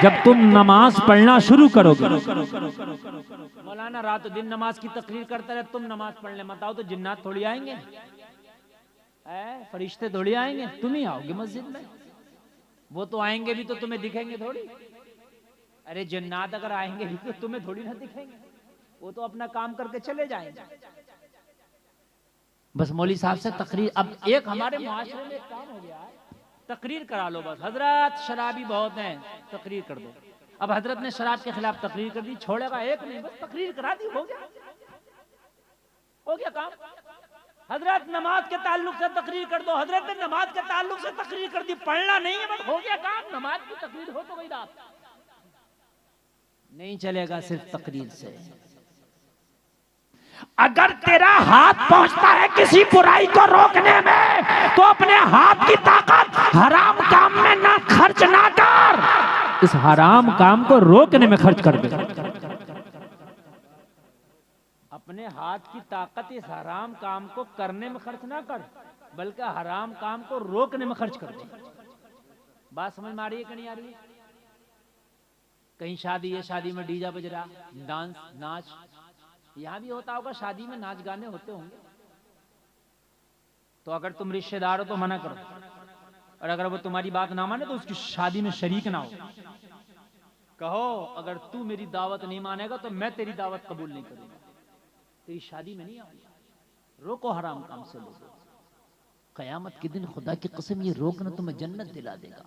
Speaker 1: जब तुम नमाज पढ़ना शुरू करोगे। मौलाना रात दिन नमाज की तकरीर करता रहे, तुम नमाज पढ़ने मत आओ तो जिन्नात थोड़ी आएंगे, फरिश्ते थोड़ी आएंगे, तुम ही आओगे मस्जिद में। वो तो आएंगे भी तो तुम्हें दिखेंगे थोड़ी। अरे जन्नात अगर आएंगे भी तो तुम्हें थोड़ी ना दिखेंगे, वो तो अपना काम करके चले जाएंगे। बस मौली साहब से तकरीर, अब एक हमारे मुआशरे में एक काम हो गया है, तकरीर करा लो बस, हजरत शराबी बहुत हैं, तकरीर कर दो। अब हजरत ने शराब के खिलाफ तकरीर कर दी, छोड़ेगा एक नहीं, बस तकरीर करा दी, हो गया काम। हजरत नमाज के ताल्लुक से तकरीर कर दो, हजरत ने नमाज के ताल्लुक से तकरीर कर दी, पढ़ना नहीं है, बस हो गया काम। नमाज की तकरीर हो तो गई रात, नहीं चलेगा सिर्फ तकरीर से।
Speaker 3: अगर तेरा हाथ पहुंचता है किसी बुराई को रोकने में, तो अपने हाथ की ताकत हराम काम में ना खर्च ना कर,
Speaker 1: इस हराम काम को रोकने में खर्च कर दे। अपने हाथ की ताकत इस हराम काम को करने में खर्च ना कर, बल्कि हराम काम को रोकने में खर्च कर दे। बात समझ में आ रही है कि नहीं आ रही है? कहीं शादी है, शादी में डीजा बज रहा, डांस नाच, यहां भी होता होगा, शादी में नाच गाने होते होंगे, तो अगर तुम रिश्तेदार हो तो मना करो, और अगर वो तुम्हारी बात ना माने तो उसकी शादी में शरीक ना हो। कहो अगर तू मेरी दावत नहीं मानेगा तो मैं तेरी दावत कबूल नहीं करूंगा, तेरी शादी में नहीं आऊंगा। रोको हराम काम से लोगों, कयामत के दिन खुदा की कसम ये रोकना तुम्हें जन्नत दिला देगा।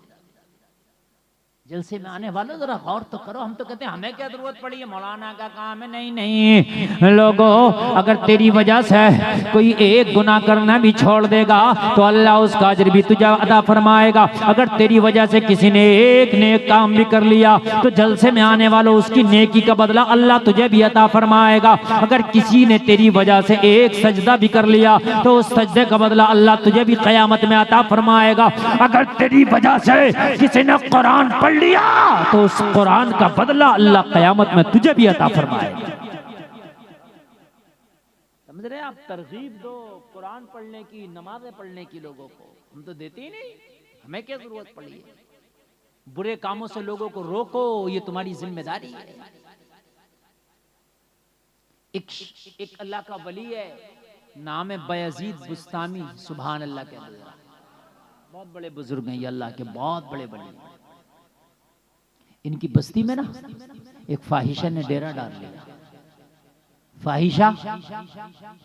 Speaker 1: जलसे में आने वालों जरा गौर तो करो, हम तो कहते हैं हमें क्या जरूरत पड़ी है, मौलाना का काम है। नहीं नहीं लोगों, अगर तेरी वजह से कोई एक गुनाह करना भी छोड़ देगा तो अल्लाह उसका अजर भी तुझे अदा फरमाएगा। अगर तेरी वजह से किसी ने एक नेक काम भी कर लिया तो जलसे में आने वालों उसकी नेकी का बदला अल्लाह तुझे भी अता फरमाएगा। अगर किसी ने तेरी वजह से एक सजदा भी कर लिया तो उस सजदे का बदला अल्लाह तुझे भी कयामत में अता फरमाएगा। अगर तेरी वजह से किसी ने कुरान पढ़ लिया तो उस कुरान का बदला अल्लाह कयामत में तुझे भी अता फरमाएगा। समझ रहे हैं आप? तरगीब दो कुरान पढ़ने की, नमाजें पढ़ने की लोगों को, हम तो देते ही नहीं, हमें क्या जरूरत पड़ी है। बुरे कामों से लोगों को रोको, ये तुम्हारी जिम्मेदारी है। एक अल्लाह का वली है, नाम है बयजीद बुस्तामी, सुभान अल्लाह के अल्लाह, बहुत बड़े बुजुर्ग हैं ये, अल्लाह के बहुत बड़े वली। इनकी बस्ती में ना एक फाहिशा ने डेरा डाल लिया। फाहिशा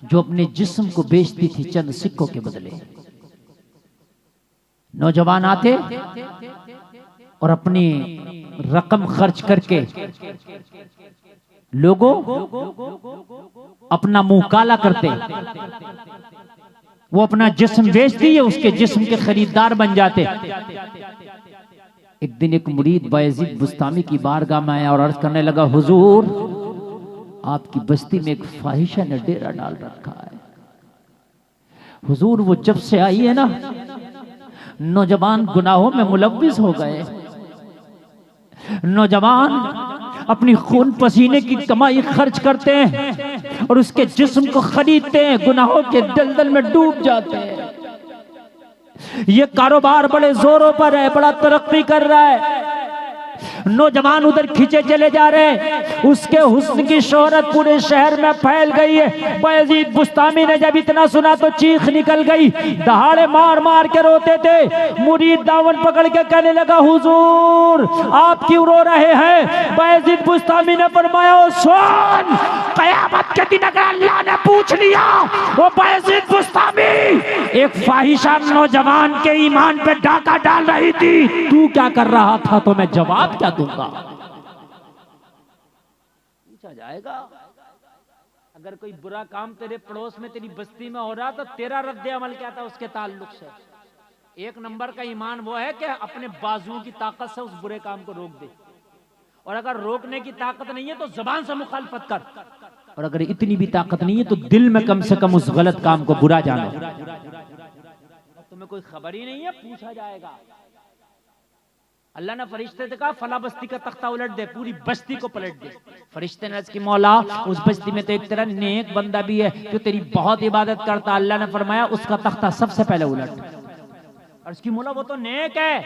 Speaker 1: जो अपने जिस्म को बेचती थी चंद सिक्कों के बदले। नौजवान आते और अपनी रकम खर्च करके लोगों अपना मुंह काला करते, वो अपना जिस्म बेचती है, उसके जिस्म के खरीदार बन जाते। एक दिन एक मुरीद बायजीद बुस्तामी की बारगाह में आया और अर्ज करने लगा, हुजूर आपकी बस्ती में एक फाहिशा ने डेरा डाल रखा है। हुजूर वो जब से आई है ना, नौजवान गुनाहों में मुलव्विस हो गए। नौजवान अपनी खून पसीने की कमाई खर्च करते हैं और उसके जिस्म को खरीदते हैं, गुनाहों के दलदल में डूब जाते हैं। ये कारोबार बड़े जोरों पर है, बड़ा तरक्की कर रहा है। नौजवान उधर खींचे चले जा रहे हैं, उसके हुस्न की शोहरत पूरे शहर में फैल गई है। बायजीद बुस्तामी ने जब इतना सुना तो चीख निकल गई, दहाड़े मार मार के रोते थे। मुरीद दामन पकड़ के कहने लगा, हुजूर आप क्यों रो रहे हैं? बायजीद बुस्तामी ने फरमाया, सुन, कयामत के दिन अगर अल्लाह ने पूछ लिया, वो बायजीद बुस्तामी एक फाहिशा नौजवान के ईमान पे डाका डाल रही थी, तू क्या कर रहा था, तो मैं जवाब क्या दूंगा? पूछा जाएगा। अगर कोई बुरा काम तेरे पड़ोस में, तेरी बस्ती में हो रहा तो तेरा रद्द अमल क्या था उसके ताल्लुक से? एक नंबर का ईमान वो है कि अपने बाजुओं की ताकत से उस बुरे काम को रोक दे, और अगर रोकने की ताकत नहीं है तो जुबान से मुखालफत कर, और अगर इतनी भी ताकत नहीं है तो दिल में कम से कम उस गलत काम को बुरा जानो। तुम्हें कोई खबर ही नहीं है, पूछा जाएगा। अल्लाह ने फरिश्ते से कहा, फला बस्ती का तख्ता उलट दे, पूरी बस्ती को पलट दे। फरिश्ते ने अर्ज की, मौला उस बस्ती में तो एक तरह नेक बंदा भी है जो तेरी बहुत इबादत करता। अल्लाह ने फरमाया, उसका तख्ता सबसे पहले उलट। अर्ज की, मौला वो तो नेक है।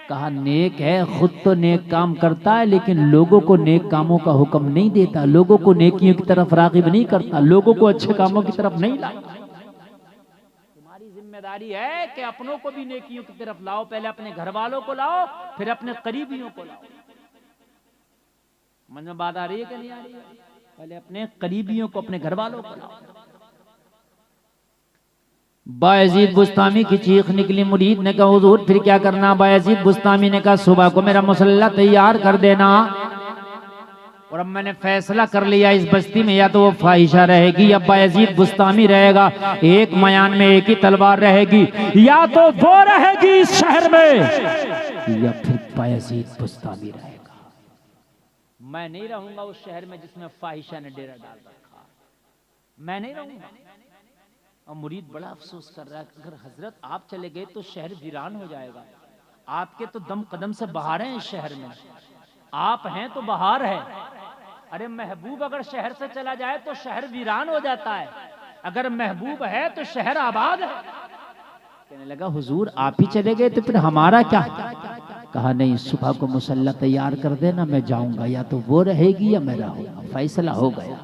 Speaker 1: कहा, नेक है, खुद तो नेक काम करता है, लेकिन लोगों को नेक कामों का हुक्म नहीं देता, लोगों को नेकियों की तरफ रागिब नहीं करता, लोगों को अच्छे कामों की तरफ नहीं लाता। जिम्मेदारी है कि अपनों को भी नेकियों की तरफ लाओ, पहले अपने घर वालों को लाओ, फिर अपने करीबियों को लाओ। समझ में बात आ रही है कि नहीं आ रही है? पहले अपने करीबियों को, अपने घर वालों को लाओ। बायजीद बुस्तामी की चीख निकली। मुरीद ने कहा हुजूर फिर क्या करना? बायजीद बुस्तामी ने कहा सुबह को मेरा मुसल्ला तैयार कर देना, और अब मैंने फैसला कर लिया इस बस्ती में या तो वो फाहिशा रहेगी या बायजीद बुस्तामी रहेगा। एक मयान में एक ही तलवार रहेगी, या तो वो रहेगी इस शहर में या फिर बायजीद बुस्तामी रहेगा। मैं नहीं रहूंगा उस शहर में जिसमें फाहिशा ने डेरा डाल रखा, मैं नहीं रहूंगा। और मुरीद बड़ा अफसोस कर रहा है, अगर हजरत आप चले गए तो शहर वीरान हो जाएगा। आपके तो दम कदम से बाहर हैं इस शहर में, आप हैं तो बाहर है। अरे महबूब अगर शहर से चला जाए तो शहर वीरान हो जाता है, अगर महबूब है तो शहर आबाद है। कहने लगा हुजूर आप ही चले गए तो फिर हमारा क्या? कहा नहीं, सुबह को मुसल्ला तैयार कर देना, मैं जाऊंगा, या तो वो रहेगी या मैं रहूंगा। फैसला हो गया।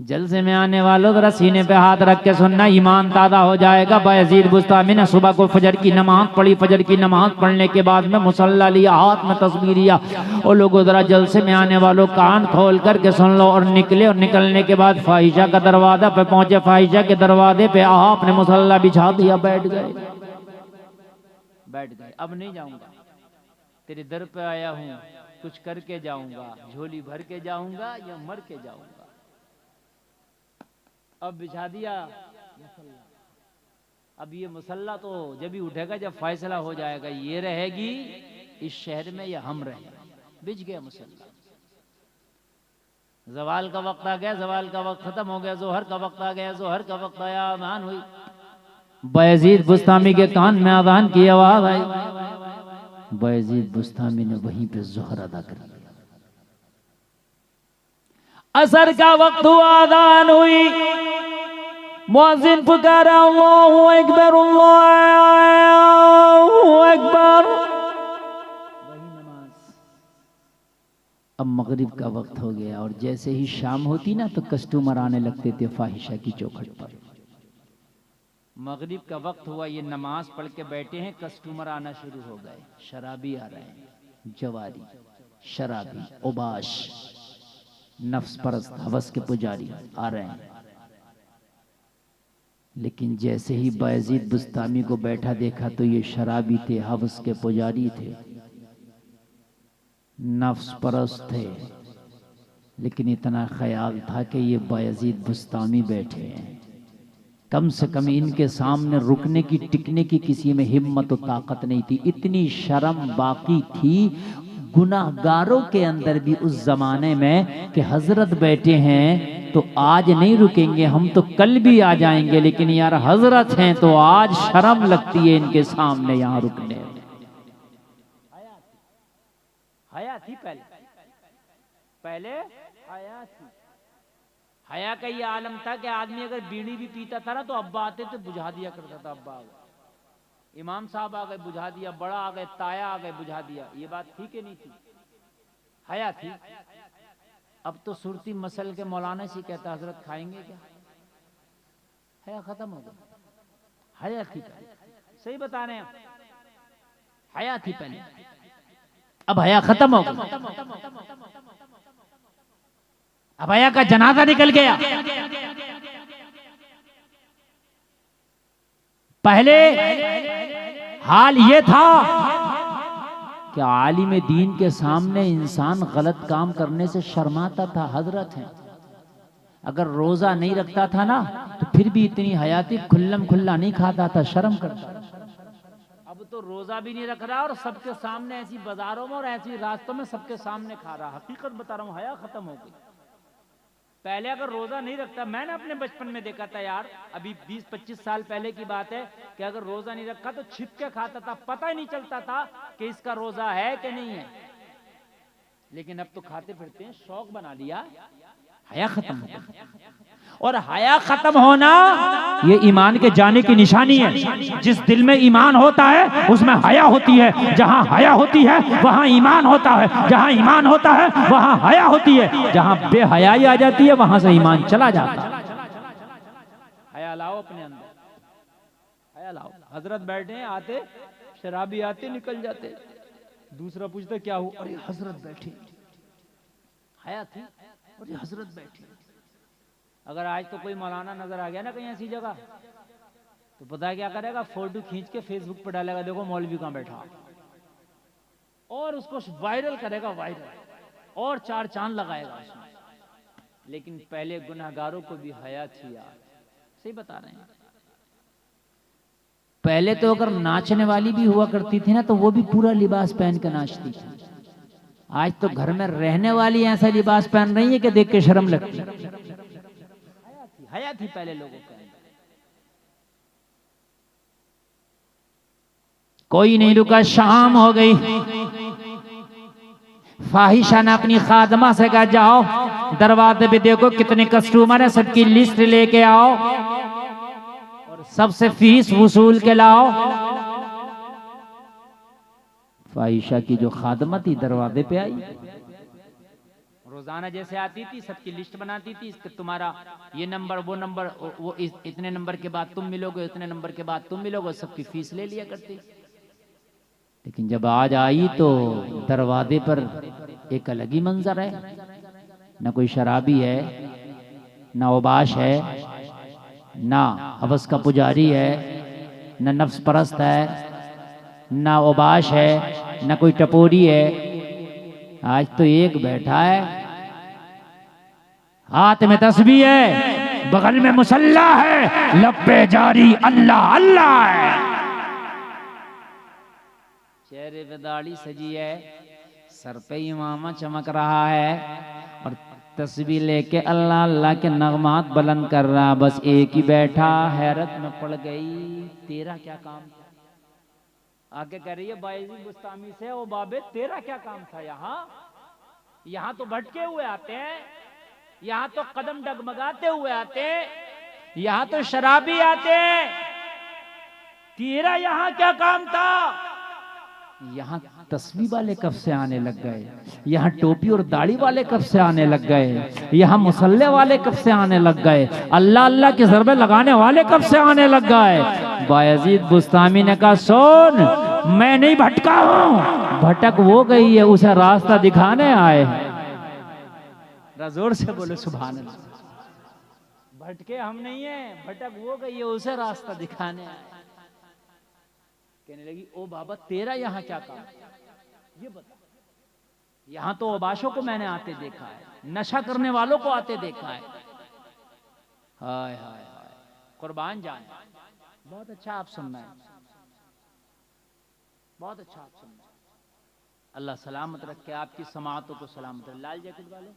Speaker 1: जलसे में आने वालों जरा सीने पे हाथ रख के सुनना, ईमान ताज़ा हो जाएगा। बायजीद बुस्तामी ने सुबह को फजर की नमाज पढ़ी। फजर की नमाज पढ़ने के बाद में मुसल्ला लिया, हाथ में तस्बीह लिया। और लोगों जरा जलसे में आने वालों कान खोल करके सुन लो। और निकले, और निकलने के बाद फाहिशा का दरवाजा पे पहुंचे। फाहिशा के दरवाजे पे आपने मुसल्ला बिछा दिया, बैठ गए। अब नहीं जाऊंगा, तेरे दर पे आया हूँ, कुछ करके जाऊंगा, झोली भर के जाऊंगा या मर के जाऊंगा। अब बिछा दिया मुसल्ला। अब ये मुसल्ला तो जब ही उठेगा जब फैसला हो जाएगा, ये रहेगी इस शहर में या हम रहेंगे। बिछ गया मुसल्ला। जवाल का वक्त आ गया, जवाल का वक्त खत्म हो गया। जोहर का वक्त आ गया, जोहर का वक्त आया, अज़ान हुई। बायजीद बुस्तामी के कान में अज़ान की आवाज आई। बायजीद बुस्तामी ने वहीं पे जोहर अदा कर दिया। असर का वक्त हुआ, अज़ान हुई। मुअज्जिन पुकारा अल्लाहु अकबर, अल्लाहु अकबर। वही नमाज। अब मगरिब का वक्त हो गया, और जैसे ही शाम होती ना तो कस्टमर आने लगते थे फाहिशा की चौखट पर। मगरिब का वक्त हुआ, ये नमाज पढ़ के बैठे हैं, कस्टमर आना शुरू हो गए। शराबी आ रहे हैं, जवारी, शराबी, उबाश, नफ्स परस्त, हवस के पुजारी आ रहे हैं। लेकिन जैसे ही बायजीद बुस्तामी को बैठा देखा तो ये शराबी थे, हवस के पुजारी थे, नफ्स परस्त थे। लेकिन इतना ख्याल था कि ये बायजीद बुस्तामी बैठे हैं, कम से कम इनके सामने रुकने की, टिकने की किसी में हिम्मत और ताकत नहीं थी। इतनी शर्म बाकी थी गुनाहगारों के अंदर भी उस जमाने में कि हजरत बैठे हैं तो आज नहीं रुकेंगे, हम तो कल भी आ जाएंगे, लेकिन यार हजरत हैं तो आज शर्म लगती है इनके सामने यहाँ रुकने। हया थी पहले हया थी। हया का ये आलम था कि आदमी अगर बीड़ी भी पीता था ना तो अब्बा आते थे बुझा दिया करता था। अब्बा आ गए, इमाम साहब आ गए, बुझा दिया। बड़ा आ गए, ताया आ गए, बुझा दिया। ये बात थी कि नहीं थी? हया थी। अब तो सुरती मसल के मौलाना से कहता हजरत खाएंगे क्या? हया खत्म हो गया। हया थी पहले, सही बता रहे हैं, हया थी पहले, अब हया खत्म हो गया। अब हया का जनाजा निकल गया। पहले हाल ये था कि आलिम दीन के सामने इंसान गलत काम करने से शर्माता था। हजरत हैं, अगर रोजा नहीं रखता था ना तो फिर भी इतनी हयाती खुल्लम खुल्ला नहीं खाता था, शर्म करता। अब तो रोजा भी नहीं रख रहा और सबके सामने ऐसी बाजारों में और ऐसी रास्तों में सबके सामने खा रहा। हकीकत बता रहा हूँ, हया खत्म हो गई। पहले अगर रोजा नहीं रखता, मैंने अपने बचपन में देखा था यार, अभी 20-25 साल पहले की बात है, कि अगर रोजा नहीं रखा तो छिप के खाता था, पता ही नहीं चलता था कि इसका रोजा है कि नहीं है। लेकिन अब तो खाते फिरते हैं, शौक बना लिया। हया खत्म हो गया। और हया खत्म होना ये ईमान के जाने की निशानी है। जिस दिल में ईमान होता है उसमें हया होती है। जहां हया होती है वहां ईमान होता है। जहां ईमान होता है वहां हया होती है। जहां बेहयाई आ जाती है वहां से ईमान चला जाता है। हया लाओ अपने अंदर, हया लाओ। हजरत बैठे आते, शराबी आते, निकल जाते। दूसरा पूछता क्या हुआ? अरे हजरत बैठे। हया थी और ये हजरत बैठी। अगर आज तो कोई मौलाना नजर आ गया ना कहीं ऐसी जगह, तो पता है क्या करेगा, फोटो खींच के फेसबुक पर डालेगा, देखो मौलवी कहाँ बैठा, और उसको वायरल करेगा, वायरल, और 4 चांद लगाएगा उसमें। लेकिन पहले गुनहगारों को भी हया थी यार, सही बता रहे हैं। पहले तो अगर नाचने वाली भी हुआ करती थी ना, तो वो भी पूरा लिबास पहन के नाचती थी। आज तो घर में रहने वाली ऐसा लिबास पहन रही है कि देख के शर्म लगती है। हया थी पहले लोगों के अंदर। कोई नहीं रुका, शाम हो गई। फाहिशा ने अपनी खादमा से कहा, जाओ दरवाजे पे देखो कितने कस्टमर है, सबकी लिस्ट लेके आओ और सबसे फीस वसूल के लाओ। फाहिशा की जो खादमा थी दरवाजे पे आई, रोजाना जैसे आती थी, सबकी लिस्ट बनाती थी, इसके तुम्हारा ये नंबर, वो नंबर, वो इतने नंबर के बाद तुम मिलोगे, इतने नंबर के बाद तुम मिलोगे, सबकी फीस ले लिया करती। लेकिन जब आज आई तो दरवाजे पर एक अलग ही मंजर है। न कोई शराबी है, न उबाश है, ना हवस का पुजारी है, न नफ्स परस्त है, न उबाश है, न कोई टपोरी है। आज तो एक बैठा है, हाथ में तस्बीह है, बगल में मुसल्ला है, लब्बे जारी अल्लाह अल्लाह है, चेहरे पे दाढ़ी सजी है, सर पे इमामा चमक रहा है और तस्बीह लेके अल्लाह अल्लाह के नगमात बुलंद कर रहा। बस एक ही बैठा, हैरत में पड़ गई, तेरा क्या काम था? आगे कह रही है बायजीद बुस्तामी से, ओ बाबे तेरा क्या काम था यहाँ तो भटके हुए आते हैं, यहाँ तो कदम डगमगाते हुए आते हैं, यहाँ तो शराबी आते हैं, तेरा यहाँ क्या काम था? यहाँ तस्बीह वाले कब से आने लग गए, यहाँ टोपी और दाढ़ी वाले कब से आने लग गए, यहाँ मुसल्ले वाले कब से आने लग गए, अल्लाह अल्लाह के ज़रबे लगाने वाले कब से आने लग गए। बायजीद बुस्तामी ने कहा, सुन, मैं नहीं भटका हूँ, भटक वो गई है, उसे रास्ता दिखाने आए। जोर से बोले सुभान अल्लाह। भटके हम नहीं है, भटक वो गई है, उसे रास्ता दिखाने आए। कहने लगी, ओ बाबा तेरा यहाँ क्या काम, ये बता। यहाँ तो ओबाशों को मैंने आते देखा है, नशा करने वालों को आते देखा है। हाय हाय हाय, कुर्बान जान, बहुत अच्छा आप सुनना है, बहुत अच्छा आप सुनना है। अल्लाह सलामत रखे, आपकी समातों को सलामत रखे। लाल जैकेट वाले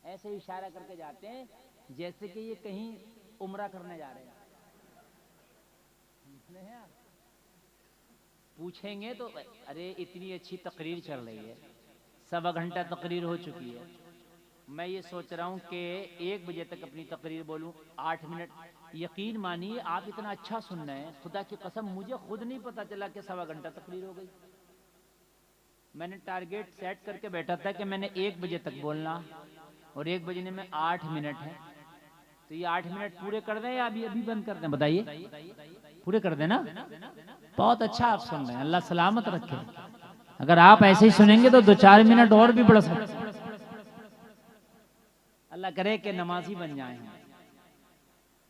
Speaker 1: ऐसे इशारा करके जाते हैं जैसे कि ये कहीं उम्रा करने जा रहे हैं। पूछेंगे तो अरे इतनी अच्छी तकरीर चल रही है, 1.25 घंटा तकरीर हो चुकी है, मैं ये सोच रहा हूँ कि 1 बजे तक अपनी तकरीर बोलूँ, 8 मिनट। यकीन मानिए आप इतना अच्छा सुन रहे हैं, खुदा की कसम मुझे खुद नहीं पता चला कि 1.25 घंटा तकरीर हो गई। मैंने टारगेट सेट करके बैठा था कि मैंने 1 बजे तक बोलना, और 1 बजने में 8 मिनट है, तो ये 8 मिनट पूरे कर दें या अभी अभी बंद कर दें? बताइए, पूरे कर देना। बहुत अच्छा आप सुन रहे हैं, अल्लाह सलामत रखे। अगर आप ऐसे ही सुनेंगे तो 2-4 मिनट और भी बढ़ सकते। अल्लाह करे कि नमाजी बन जाए।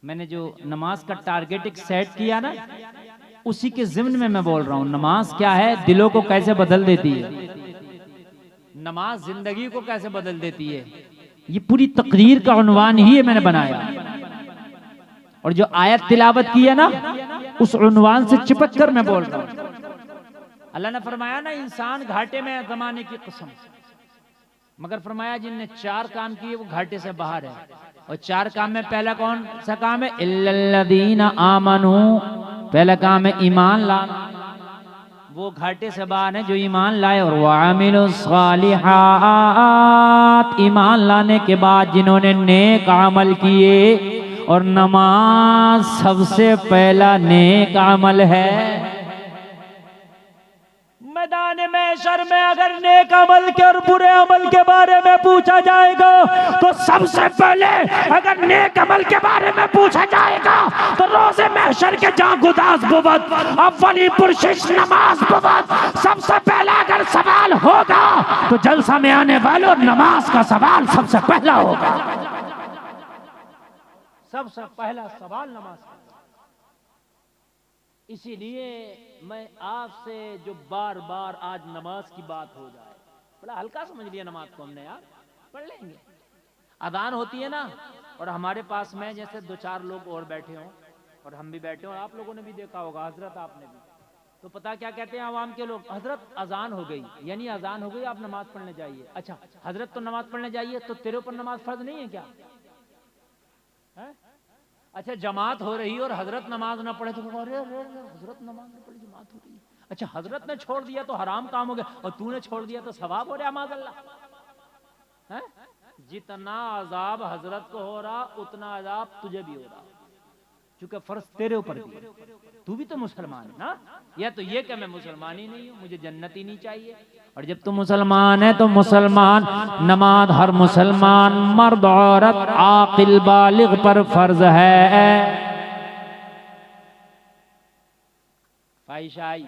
Speaker 1: मैंने जो नमाज का टारगेट एक सेट किया ना, उसी के ज़िम्न में मैं बोल रहा हूँ। नमाज क्या है, दिलों को कैसे बदल देती है, नमाज जिंदगी को कैसे बदल देती है, ये पूरी तकरीर का उन्वान ही मैंने बनाया। और जो आयत तिलावत की है ना, उस उन्वान से चिपक कर मैं बोल रहा हूँ। अल्लाह ने फरमाया ना, इंसान घाटे में है ज़माने की कसम, मगर फरमाया जिनने 4 काम किए वो घाटे से बाहर है। और 4 काम में पहला कौन सा काम है? इल्लल्लज़ीना आमनू, पहला काम है ईमान लाना। वो घाटे से बाहर है जो ईमान लाए। और वामिलुस्सालिहात, ईमान लाने के बाद जिन्होंने नेक अमल किए, और नमाज सबसे पहला नेक अमल है। मैदान
Speaker 3: महशर में अगर नेक अमल के और बुरे अमल के बारे में पूछा जाएगा तो सबसे पहले अगर नेक अमल के बारे में पूछा जाएगा तो रोजे महशर के जहां गुदास बुबत अव्वली पुरशिश नमाज बुबत सबसे पहला अगर सवाल होगा तो जलसा में आने वालों नमाज का सवाल सबसे पहला होगा। सबसे पहला सवाल नमाज का। इसीलिए मैं आपसे जो बार बार आज नमाज की बात हो जाए, बड़ा हल्का समझ लिया नमाज को हमने यार, पढ़ लेंगे। अजान होती है ना, और हमारे पास में जैसे दो चार लोग और बैठे हों और हम भी बैठे हों, आप लोगों ने भी देखा होगा, हजरत आपने भी, तो पता क्या कहते हैं आवाम के लोग, हजरत अजान हो गई, यानी अजान हो गई, आप नमाज पढ़ने जाइए। अच्छा हजरत तो नमाज पढ़ने जाइए, तो तेरे ऊपर नमाज फर्ज नहीं है क्या है? अच्छा जमात हो रही और हजरत नमाज ना पढ़े तो अरे हजरत नमाज ना पढ़े, जमात हो रही है। अच्छा हजरत ने छोड़ दिया तो हराम काम हो गया, और तूने छोड़ दिया तो सवाब हो रहा, माज़अल्लाह है। जितना अजाब हजरत को हो रहा उतना अजाब तुझे भी हो रहा, क्योंकि फर्ज तेरे ऊपर भी, तू भी तो मुसलमान है ना। या तो ये कि मैं मुसलमान ही नहीं हूँ, मुझे जन्नत ही नहीं चाहिए। और जब तू मुसलमान है तो मुसलमान नमाज हर मुसलमान मर्द औरत आकिल बालिग पर फर्ज है। फाहिशा आई,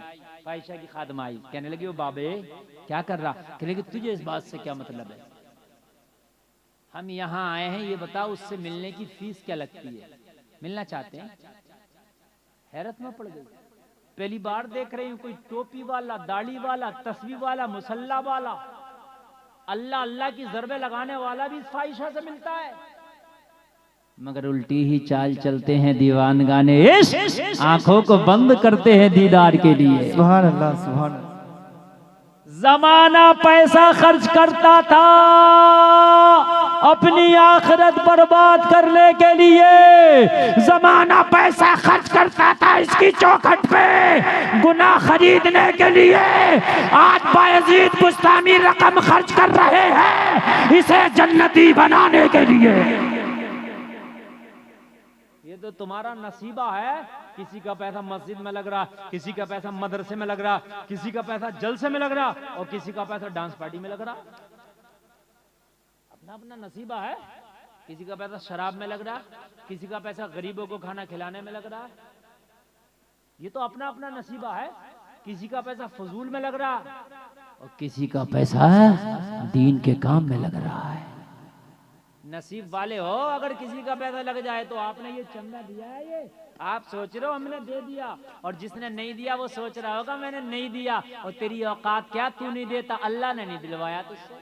Speaker 3: फाहिशा की खादमा आई, कहने लगी वो बाबे क्या कर रहा, कहने लगी तुझे इस बात से क्या मतलब है, हम यहाँ आए हैं, ये बताओ उससे मिलने की फीस क्या लगती है, मिलना चाहते हैं। हैरत में पड़ गई, पहली बार देख रही हूँ कोई टोपी वाला, दाढ़ी वाला, तस्बीह वाला, मुसल्ला वाला, अल्लाह अल्लाह की ज़रबे लगाने वाला भी इस फाहिशा से मिलता है। मगर उल्टी ही चाल चलते हैं दीवान गाने, आंखों को बंद करते हैं दीदार के लिए।
Speaker 2: सुभान अल्लाह, सुभान अल्लाह।
Speaker 3: जमाना पैसा खर्च करता था अपनी आखिरत बर्बाद करने के लिए, जमाना पैसा खर्च करता था इसकी चौखट पे गुनाह खरीदने के लिए। आज बायजीद बुस्तामी रकम खर्च कर रहे हैं इसे जन्नती बनाने के लिए। ये तो तुम्हारा नसीबा है, किसी का पैसा मस्जिद में लग रहा, किसी का पैसा मदरसे में लग रहा, किसी का पैसा जलसे में लग रहा, और किसी का पैसा डांस पार्टी में लग रहा। अपना अपना नसीबा है, किसी का पैसा शराब में लग रहा, किसी का पैसा गरीबों को खाना खिलाने में लग रहा। ये तो अपना अपना नसीबा है, किसी का पैसा फजूल में लग रहा और किसी का पैसा दीन के काम में लग रहा है। नसीब वाले हो अगर किसी का पैसा लग जाए तो। आपने ये चंदा दिया है, ये आप सोच रहे हो हमने दे दिया, और जिसने नहीं दिया वो सोच रहा होगा मैंने नहीं दिया, और तेरी औकात क्या, तू नहीं देता, अल्लाह ने नहीं दिलवाया तुझसे।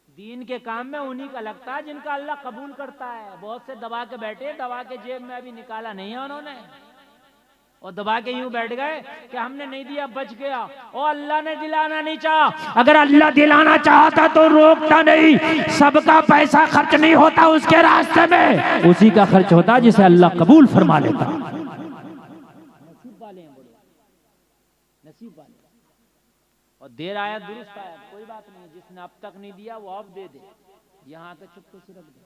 Speaker 3: दीन के काम में उन्हीं का लगता है जिनका अल्लाह कबूल करता है। बहुत से दबा के बैठे, दबा के जेब में अभी निकाला नहीं है उन्होंने, और दबा के यूं बैठ गए कि हमने नहीं दिया बच गया, और अल्लाह ने दिलाना नहीं चाहा। अगर अल्लाह दिलाना चाहता तो रोकता नहीं, सबका पैसा खर्च नहीं होता उसके रास्ते में, उसी का खर्च होता जिसे अल्लाह कबूल फरमा लेता। नसीब वाले हैं बोले, नसीब वाले। और देर आया दुरुस्त आया, कोई बात नहीं, जिसने अब तक नहीं दिया वो अब दे दे, यहाँ आकर चुपके से रख दे।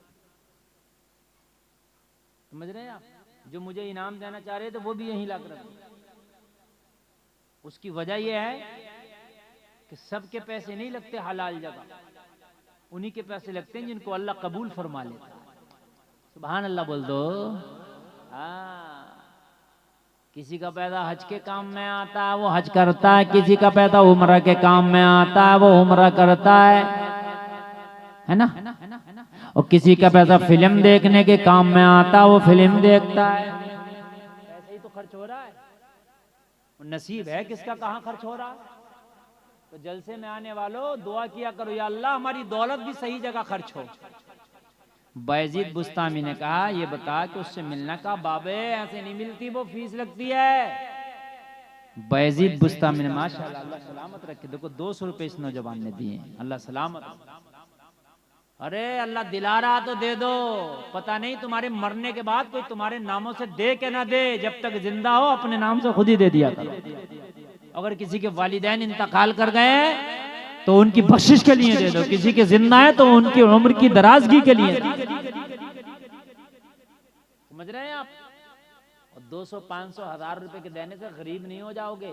Speaker 3: समझ रहे हैं आप? जो मुझे इनाम देना चाह रहे थे वो भी यहीं लाकर रख दिया। उसकी वजह यह है कि सबके पैसे नहीं लगते हलाल जगह, उन्हीं के पैसे लगते हैं जिनको अल्लाह कबूल फरमा लेता है। सुभान अल्लाह बोल दो। हाँ, किसी का पैसा हज के काम में आता है वो हज करता है, किसी का पैसा उम्रा के काम में आता है वो उम्रा करता है ना, और किसी का पैसा फिल्म देखने के काम में आता वो फिल्म देखता है। ऐसे ही तो खर्च हो रहा है, नसीब है किसका कहाँ खर्च हो रहा है। तो जलसे में आने वालों दुआ किया करो, या अल्लाह हमारी दौलत भी सही जगह खर्च हो। बायजीद बुस्तामी ने कहा ये बता कि उससे मिलना का, बाबे ऐसे नहीं मिलती, वो फीस लगती है। बायजीद बुस्तामी ने माशाअल्लाह अल्लाह सलामत रखे, देखो 200 रुपए इस नौजवान ने दिए, अल्लाह सलामत। अरे अल्लाह दिला रहा तो दे दो, पता नहीं तुम्हारे मरने के बाद कोई तुम्हारे नामों से दे के ना दे, जब तक जिंदा हो अपने नाम से खुद ही दे दिया करो। अगर किसी के वालिदैन इंतकाल कर गए तो उनकी बख्शिश के लिए दे दो, किसी के जिंदा है तो उनकी उम्र की दराजगी के लिए। समझ रहे हैं आप? और 200, 500, 1000 रुपए के देने से गरीब नहीं हो जाओगे,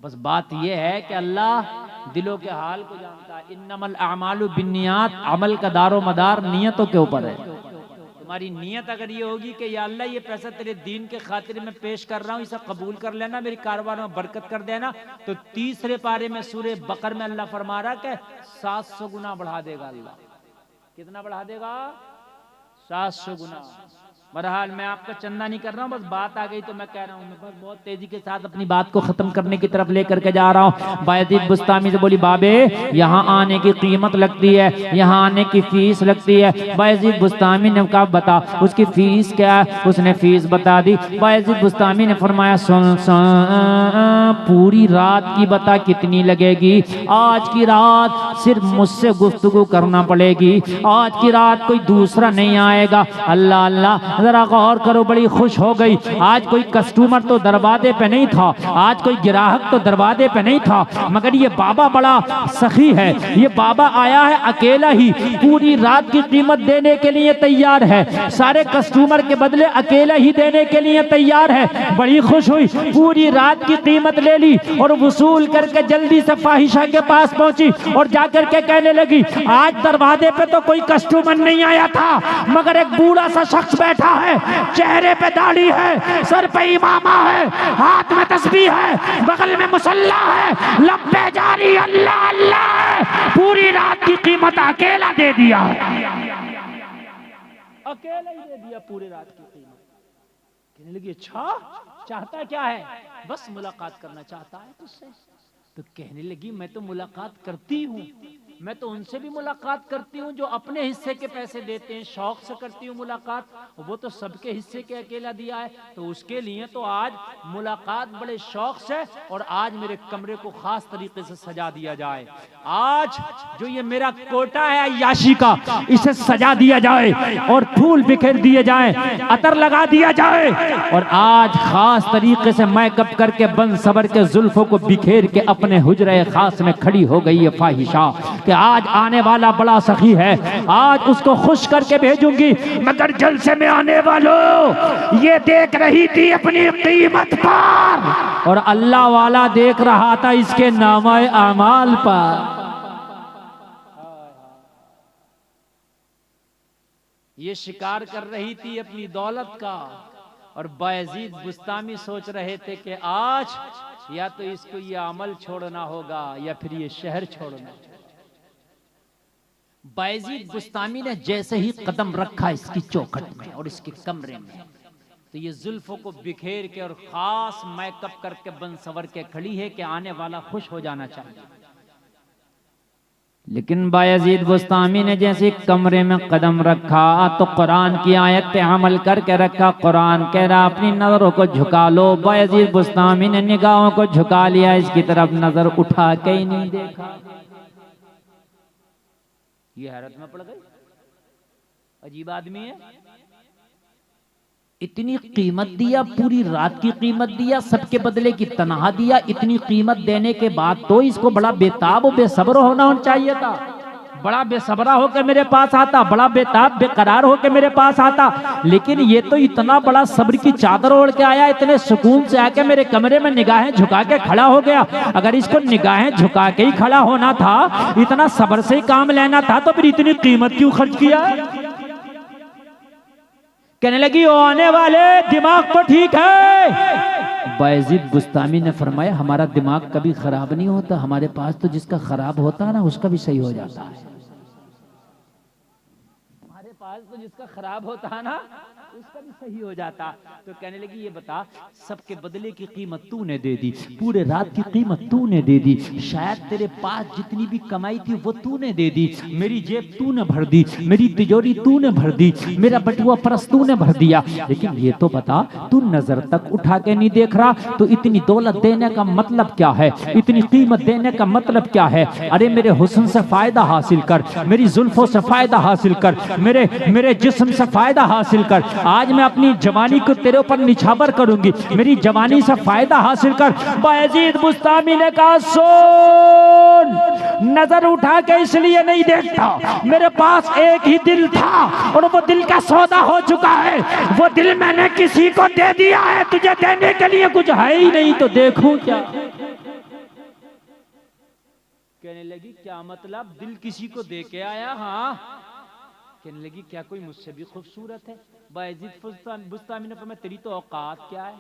Speaker 3: बस बात यह है कि अल्लाह दिलों के हाल को जानता है। इन्नमल अमालु बिन्नियात, अमल का दारो मदार नियतों के ऊपर है। तुम्हारी नियत अगर ये होगी कि या अल्लाह ये पैसा तेरे दीन के खातिर मैं पेश कर रहा हूँ, इसे कबूल कर लेना, मेरी कारोबार में बरकत कर देना, तो तीसरे पारे में सूरे बकर में अल्लाह फरमा रहा कि 700 गुना बढ़ा देगा अल्लाह। कितना बढ़ा देगा? 700 गुना। बहरहाल मैं आपका चंदा नहीं कर रहा हूँ, बस बात आ गई तो मैं कह रहा हूँ। मैं बस बहुत तेजी के साथ अपनी बात को खत्म करने की तरफ लेकर के जा रहा हूँ। बायजीद बुस्तामी से बोली, बाबे यहाँ आने की कीमत लगती है, यहाँ आने की फीस लगती है। बायजीद बुस्तामी ने कहा बता उसकी फीस क्या है? उसने फीस बता दी। बायजीद बुस्तामी ने फरमाया सुन पूरी रात की बता कितनी लगेगी? आज की रात सिर्फ मुझसे गुफ्तगू करना पड़ेगी, आज की रात कोई दूसरा नहीं आएगा। अल्लाह अल्लाह, जरा गौर करो, बड़ी खुश हो गई। आज कोई कस्टमर तो दरवाजे पे नहीं था, आज कोई ग्राहक तो दरवाजे पे नहीं था, मगर ये बाबा बड़ा सखी है। ये बाबा आया है अकेला ही, पूरी रात की कीमत देने के लिए तैयार है, सारे कस्टमर के बदले अकेला ही देने के लिए तैयार है। बड़ी खुश हुई, पूरी रात की कीमत ले ली और वसूल करके जल्दी से फाहिशा के पास पहुंची और जाकर के कहने लगी, आज दरवाजे पे तो कोई कस्टमर नहीं आया था, मगर एक बूढ़ा सा शख्स बैठा है, चेहरे पे दाढ़ी है, सर पे इमामा है, हाथ में तस्बीह है, बगल में मुसल्ला है, लब्बे जारी अल्लाह अल्लाह, पूरी रात की कीमत अकेला दे दिया, अकेला ही दे दिया पूरी रात की कीमत। कहने लगी अच्छा चाहता क्या है? बस मुलाकात करना चाहता है तुझसे। तो कहने लगी मैं तो मुलाकात करती हूँ, मैं तो उनसे भी मुलाकात करती हूँ जो अपने हिस्से के पैसे देते हैं, शौक से करती हूँ मुलाकात, वो तो सबके हिस्से के अकेला दिया है, तो उसके लिए तो आज मुलाकात बड़े शौक से, और आज मेरे कमरे को खास तरीके से सजा दिया जाए। आज जो ये मेरा कोटा है अय्याशी का, इसे सजा दिया जाए और फूल बिखेर दिए जाए, अतर लगा दिया जाए, और आज खास तरीके से मैकअप करके बन सबर के जुल्फों को बिखेर के अपने हुजरे खास में खड़ी हो गई है फाहिशा कि आज आने वाला बड़ा सखी है, आज उसको खुश करके भेजूंगी। मगर जलसे में आने वालों, ये देख रही थी अपनी कीमत पर, और अल्लाह वाला देख रहा था इसके नामाए अमाल पर। ये शिकार कर रही थी अपनी दौलत का, और बायजीद बुस्तामी सोच रहे थे कि आज या तो इसको ये अमल छोड़ना होगा या फिर ये शहर छोड़ना। बायजीद बुस्तामी ने जैसे ही कदम रखा इसकी चौखट में और इसके कमरे में, तो ये जुल्फों को बिखेर के और खास मेकअप करके बन सवर के खड़ी है कि आने वाला खुश हो जाना चाहिए। लेकिन बायजीद बुस्तामी ने जैसे कमरे में कदम रखा तो कुरान की आयत पे अमल करके रखा। कुरान कह रहा अपनी नजरों को झुका लो। बायजीद बुस्तामी ने निगाहों को झुका लिया, इसकी तरफ नजर उठा के ही नहीं देखा। ये हैरत में पड़ गई, अजीब आदमी है। इतनी कीमत दिया, पूरी रात की कीमत दिया, सबके बदले की तनहा दिया, इतनी कीमत देने के बाद तो इसको बड़ा बेताब और बेसब्र होना चाहिए था। बड़ा बेसब्रा होकर मेरे पास आता, बड़ा बेताब बेकरार होकर मेरे पास आता, लेकिन ये तो इतना बड़ा सब्र की चादर ओढ़ के आया, इतने सुकून से आके मेरे कमरे में निगाहें झुका के खड़ा हो गया। अगर इसको निगाहें झुका के ही खड़ा होना था, इतना सब्र से ही काम लेना था, तो फिर इतनी कीमत क्यों खर्च किया? कहने लगी ओ आने वाले, दिमाग तो ठीक है। बायजीद बुस्तामी ने फरमाया हमारा दिमाग कभी खराब नहीं होता, हमारे पास तो जिसका खराब होता है ना उसका भी सही हो जाता है। हमारे पास तो जिसका खराब होता है ना उसका भी सही हो जाता। तो कहने लगी ये बता, सबके बदले की कीमत तूने दे दी, पूरे रात की कीमत तूने दे दी, शायद तेरे पास जितनी भी कमाई थी वो तूने दे दी, मेरी जेब तूने भर दी, मेरी तिजोरी तूने भर दी, मेरा बटुआ परस तूने भर दिया, लेकिन ये तो बता तू नजर तक उठा के नहीं देख रहा, तो इतनी दौलत देने का मतलब क्या है, इतनी कीमत देने का मतलब क्या है? अरे मेरे हुस्न से फायदा हासिल कर, मेरी जुल्फों से फायदा हासिल कर, मेरे जिस्म से फायदा हासिल कर। आज मैं अपनी जवानी को तेरे ऊपर निछावर करूंगी, मेरी जवानी से फायदा हासिल कर। बायजीद बुस्तामी ने कहा सुन, नजर उठा के इसलिए नहीं देखता, मेरे पास एक ही दिल था और वो दिल का सौदा हो चुका है, वो दिल मैंने किसी को दे दिया है, तुझे देने के लिए कुछ है ही नहीं, तो देखूं क्या? कहने लगी क्या मतलब, दिल किसी को दे के आया? हाँ। कहने लगी क्या कोई मुझसे भी खूबसूरत है? बायजीद बुस्तामी ने फरमाया तेरी तो औकात क्या है,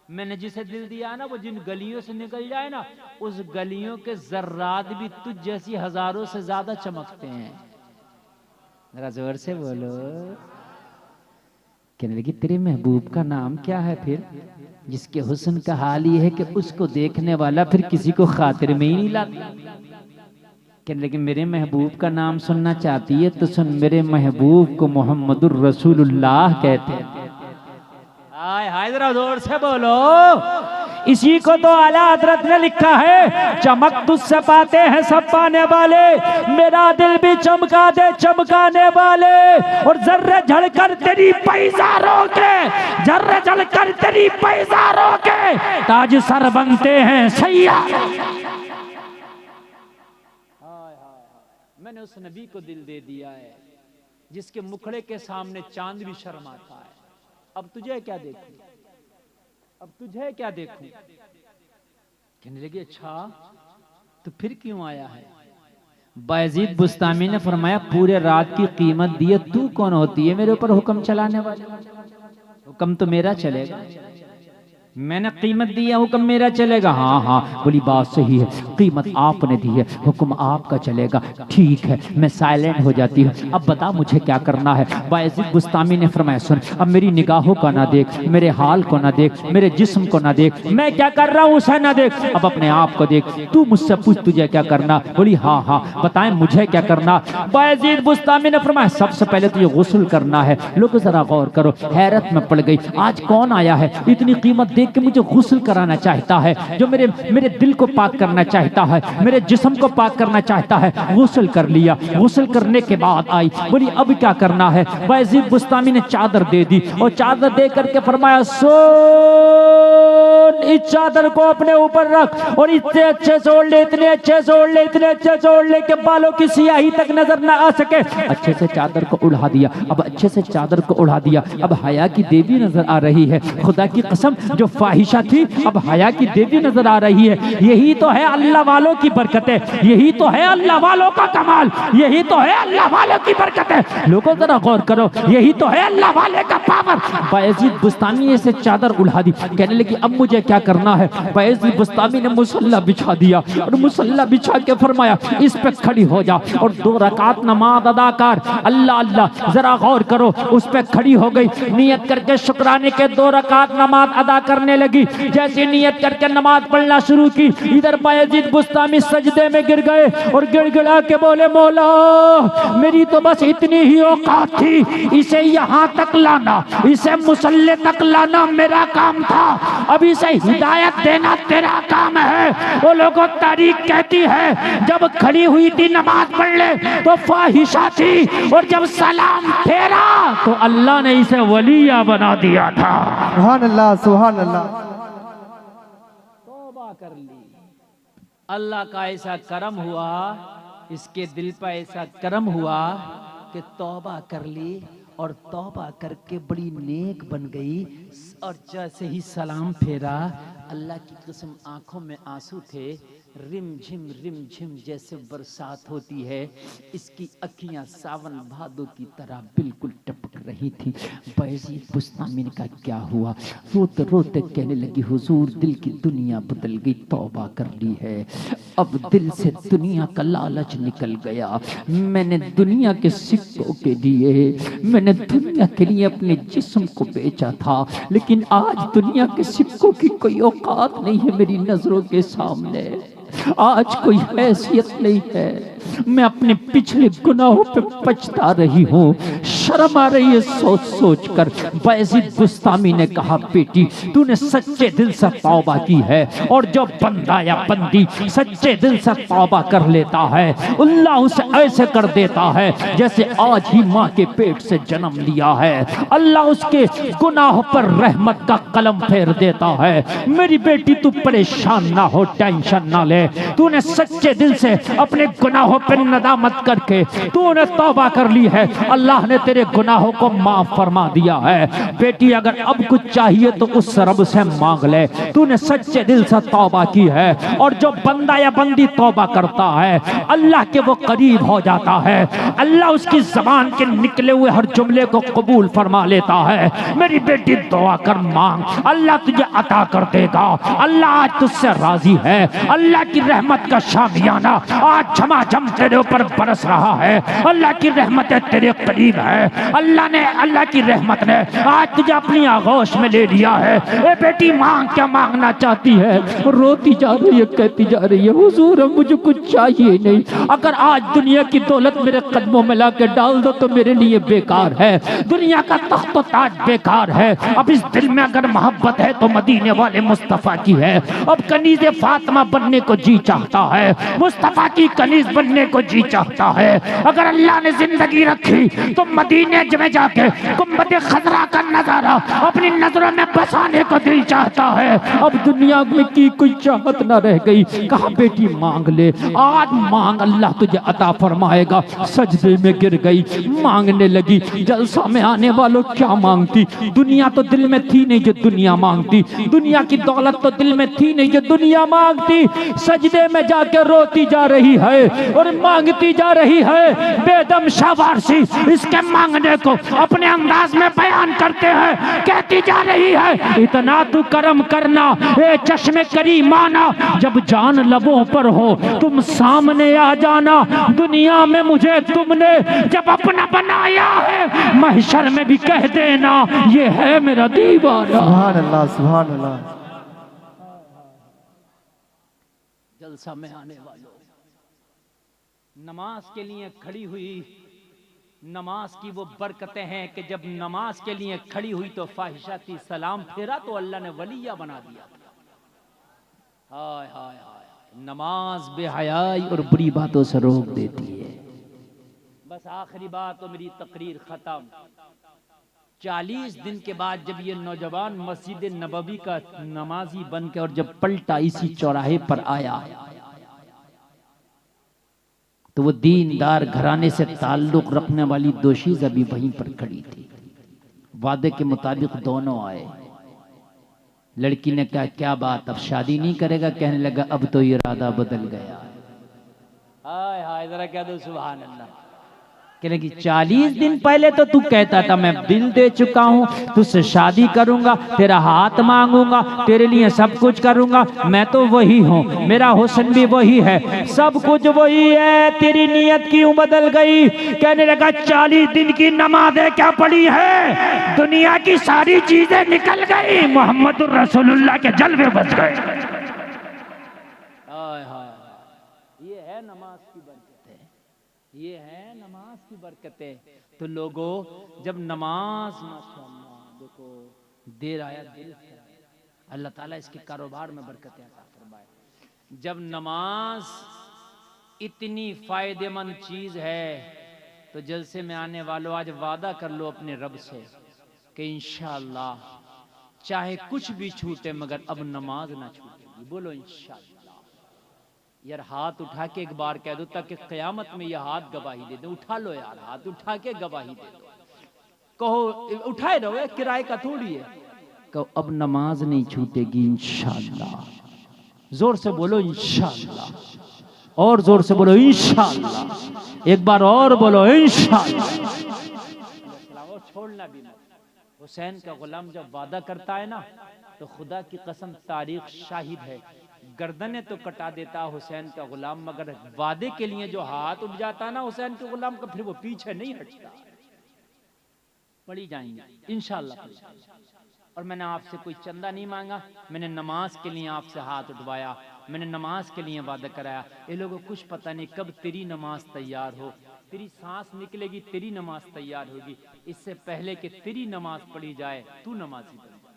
Speaker 3: मैंने जिसे दिल दिया ना वो जिन गलियों से निकल जाए ना, उस गलियों के जर्रात भी तुझ जैसी हजारों से ज्यादा चमकते हैं। जरा जोर से बोलो। कहने लगी तेरे महबूब का नाम क्या है फिर, जिसके हुस्न का हाल ये है कि उसको देखने वाला फिर किसी को खातिर में ही नहीं लाता। कहने लगी मेरे महबूब का नाम सुनना चाहती है तो सुन, मेरे महबूब को मोहम्मदुर रसूलुल्लाह कहते हैं। हाय हाय जरा जोर से बोलो। इसी को तो आला हजरत ने लिखा है, चमक तुझसे पाते हैं सब पाने वाले, मेरा दिल भी चमका दे चमकाने वाले, और जर्रे झड़कर तेरी पैजारों के, जर्रे झड़कर तेरी पैजारों के ताज सर बनते हैं सैया। मैंने उस नबी को दिल दे दिया है जिसके मुखड़े के सामने चांद भी शर्माता है। अब तुझे क्या देखूं, अब तुझे क्या देखूं? कहने लगी अच्छा तो फिर क्यों आया है? बायजीद बुस्तामी ने फरमाया पूरे रात की कीमत दी है, तू कौन होती है मेरे ऊपर हुक्म चलाने वाले? हुक्म तो मेरा चलेगा, मैंने कीमत दी है, हुक्म मेरा चलेगा। हाँ हाँ बोली बात सही है, कीमत आपने दी है, हुक्म आपका चलेगा। ठीक है मैं साइलेंट हो जाती हूँ, अब बता मुझे क्या करना है? बायजीद बुस्तामी ने फरमाया सुन, अब मेरी निगाहों का ना देख, मेरे हाल को ना देख, मेरे जिस्म को ना देख, मैं क्या कर रहा हूँ उसे ना देख, अब अपने आप को देख। तू मुझसे पूछ तुझे क्या करना? बोली हाँ हाँ बताएं मुझे क्या करना? बायजीद बुस्तामी ने फरमाया सबसे पहले तुझे गुस्ल करना है। लोग जरा गौर करो, हैरत में पड़ गई, आज कौन आया है इतनी कीमत कि मुझे गुस्ल कराना चाहता है, जो मेरे दिल को पाक करना चाहता है, मेरे जिस्म को पाक करना चाहता है। गुस्ल कर लिया, गुस्ल करने के बाद आई, बोली अब क्या करना है? बायजीद बुस्तामी ने चादर दे दी और चादर दे करके फरमाया सोन इस चादर को अपने ऊपर रख और इतने अच्छे से ओढ़ ले, इतने अच्छे से ओढ़ ले, इतने अच्छे से ओढ़ ले कि बालों की सियाही तक नजर ना आ सके। अच्छे से चादर को उड़ा दिया, अब अच्छे से चादर को उड़ा दिया, अब हया की देवी नजर आ रही है। खुदा की कसम जो फाहिशा थी अब हया की देवी नजर आ रही है। यही तो है अल्लाह वालों की बरकतें, यही तो है अल्लाह वालों का कमाल, यही तो है अल्लाह वालों की बरकतें। लोगों जरा गौर करो, यही तो है अल्लाह वाले का पावर। बायजीद बुस्तामी से चादर उड़ा दी, कहने लगी अब मुझे क्या करना है? बायजीद बुस्तामी ने मुसल्ला बिछा दिया और मुसल्ला बिछा के फरमाया इस पे खड़ी हो जा और 2 रकात नमाज अदा कर। अल्लाह अल्लाह जरा गौर करो, उस पे खड़ी हो गई, नियत करके शुक्राने के 2 रकात नमाज अदा करने लगी। जैसे नियत करके नमाज पढ़ना शुरू की, इधर बायजीद बुस्तामी सजदे में गिर गए और गिड़गिड़ा के बोले मौला मेरी तो बस इतनी ही औकात थी, इसे यहाँ तक लाना, इसे मुसल्ले तक लाना मेरा काम था, अब इसे हिदायत देना तेरा काम है। वो लोगों तारीख कहती है जब खड़ी हुई थी नमाज पढ़ ले तो फाहिशा थी, और जब सलाम फेरा तो अल्लाह ने इसे वलिया बना दिया था।
Speaker 2: सुभान अल्लाह सुभान अल्लाह।
Speaker 3: तौबा कर ली, अल्लाह का ऐसा करम हुआ, इसके दिल पर ऐसा करम हुआ कि तौबा कर ली और तौबा करके बड़ी नेक बन गई। और जैसे ही सलाम फेरा अल्लाह की कसम आंखों में आंसू थे, रिम झिम जैसे बरसात होती है, इसकी अखियां सावन भादों की तरह बिल्कुल टपक रही थी। बायजीद बुस्तामी ने कहा क्या हुआ? रोते रोते कहने लगी हुजूर दिल की दुनिया बदल गई, तौबा कर ली है, अब दिल से दुनिया का लालच निकल गया। मैंने दुनिया के सिक्कों के लिए, मैंने दुनिया के लिए अपने जिस्म को बेचा था, लेकिन आज दुनिया के सिक्कों की कोई औकात नहीं है मेरी नजरों के सामने, आज कोई हैसियत नहीं है। मैं अपने पिछले गुनाहों पे पछता रही हूँ, शर्म आ रही है सोच सोच कर। बायजीद बुस्तामी ने कहा बेटी तूने सच्चे दिल से तौबा की है, और जो बंदा या बंदी सच्चे दिल से तौबा कर लेता है अल्लाह उसे ऐसे कर देता है जैसे आज ही माँ के पेट से जन्म लिया है। अल्लाह उसके गुनाहों पर रहमत का कलम फेर देता है। मेरी बेटी तू परेशान ना हो, टेंशन ना ले, तूने सच्चे दिल से अपने गुनाहों
Speaker 1: गुनाहों पर नदामत करके तूने तौबा कर ली है, अल्लाह ने तेरे गुनाहों को माफ फरमा दिया है। बेटी अगर अब कुछ चाहिए तो उस रब से मांग ले, तूने सच्चे दिल से तौबा की है। और जो बंदा या बंदी तौबा करता है अल्लाह के वो करीब हो जाता है, अल्लाह उसकी जबान के निकले हुए हर जुमले को कबूल फरमा लेता है। मेरी बेटी दुआ कर, मांग, अल्लाह तुझे अता कर देगा। अल्लाह आज तुझसे राजी है, अल्लाह की रहमत का शामियाना आज झमाझम तेरे ऊपर बरस रहा है, अल्लाह की रहमत तेरे करीब है। अल्लाह की रहमत ने आज तुझे अपनी आगोश में ले लिया है। ए बेटी मांग, क्या मांगना चाहती है? रोती जा रही है, कहती जा रही है हुजूर अब मुझे कुछ चाहिए नहीं, अगर आज दुनिया की दौलत मेरे कदमों में ला के डाल दो तो मेरे लिए बेकार है, दुनिया का तख्त ताज बेकार है। अब इस दिल में अगर मोहब्बत है तो मदीने वाले मुस्तफा की है। अब कनीज़े फातिमा बनने को जी चाहता है, मुस्तफा की कनीज बनने को जी चाहता है। अगर अल्लाह ने जिंदगी रखी तो मदीने में जाके गुंबद खजरा का नजारा अपनी नजरों में बसाने को दिल चाहता है। अब दुनिया में की कोई चाहत ना रह गई। कहा बेटी मांग ले, आज मांग, अल्लाह तुझे अता फरमाएगा। सजदे में गिर गई, मांगने लगी। जलसा में आने वालों क्या मांगती? दुनिया तो दिल में थी नहीं जो दुनिया मांगती, दुनिया की दौलत तो दिल में थी नहीं जो दुनिया मांगती। सजदे में जाके रोती जा रही है और मांगती जा रही है। बेदम शावारसी इसके मांगने को अपने अंदाज में बयान करते हैं, कहती जा रही है इतना तू करम करना ए चश्मे करीमाना, जब जान लबों पर हो तुम सामने आ जाना। दुनिया में मुझे तुमने जब अपना बनाया है, महशर में भी कह देना ये है मेरा दीवाना।
Speaker 2: सुभान अल्लाह, सुभान अल्लाह।
Speaker 3: जलसा में आने वालों, नमाज के लिए खड़ी हुई, नमाज की वो बरकतें हैं कि जब नमाज के लिए खड़ी हुई तो फाहिशा थी, सलाम फेरा तो अल्लाह ने वलिया बना दिया। हाय हाय हाय, नमाज बेहयाई और बुरी बातों से रोक देती है। बस आखिरी बात तो मेरी तकरीर खत्म। 40 दिन के बाद जब ये नौजवान मस्जिद नबवी का नमाजी बन के और जब पलटा इसी चौराहे पर आया तो वो दीनदार घराने से ताल्लुक रखने वाली दोशीज़ अभी वहीं पर खड़ी थी। वादे के मुताबिक दोनों आए। लड़की ने कहा क्या बात, अब शादी नहीं करेगा? कहने लगा अब तो इरादा बदल गया। हाय हाय, जरा कह दो सुभान अल्लाह। कहने लगी 40 दिन पहले तो तू कहता था मैं दिल दे चुका हूँ, तुझसे शादी करूंगा, तेरा हाथ मांगूंगा, तेरे लिए सब कुछ करूंगा, मैं तो वही हूँ, मेरा हुस्न भी वही है, सब कुछ वही है, तेरी नीयत क्यों बदल गई? कहने लगा 40 दिन की नमाज़ें क्या पड़ी है, दुनिया की सारी चीजें निकल गई, मोहम्मद रसूलुल्लाह के जलवे बच गए। ये है नमाज की बरकतें, ये है नमाज की बरकतें। तो लोगों जब नमाज माशाअल्लाह देखो देर आया दिल से, अल्लाह ताला इसके कारोबार में बरकतें अता फरमाए। जब नमाज इतनी फायदेमंद चीज है तो जलसे में आने वालों आज वादा कर लो अपने रब से कि इंशाअल्लाह चाहे कुछ भी छूटे मगर अब नमाज ना छूटेगी। बोलो इंशाअल्लाह। यार हाथ उठा के एक बार कह दो ताकि कयामत में यह हाथ गवाही दे दो। उठा लो यार, हाथ उठा के गवाही दे दो। कहो उठाए रहो, किराए का थोड़ी है। कहो अब नमाज नहीं छूटेगी इंशाअल्लाह। जोर से बोलो इंशाअल्लाह, और जोर से बोलो इंशाअल्लाह, एक बार और बोलो इंशाअल्लाह। छोड़ना भी मत। हुसैन का गुलाम जब वादा करता है ना तो खुदा की कसम तारीख शाहिद है, गर्दने तो कटा देता हुसैन का गुलाम, मगर वादे के लिए जो हाथ उठ जाता ना हुसैन के गुलाम का, फिर वो पीछे नहीं हटता। पड़ी जाएंगे इंशाअल्लाह। और मैंने आपसे कोई चंदा नहीं मांगा, मैंने नमाज के लिए आपसे हाथ उठवाया, मैंने नमाज के लिए वादा कराया। ये लोगों को कुछ पता नहीं कब तेरी नमाज तैयार हो, तेरी सांस निकलेगी तेरी नमाज तैयार होगी। इससे पहले कि तेरी नमाज पढ़ी जाए तू नमाजी बन जा,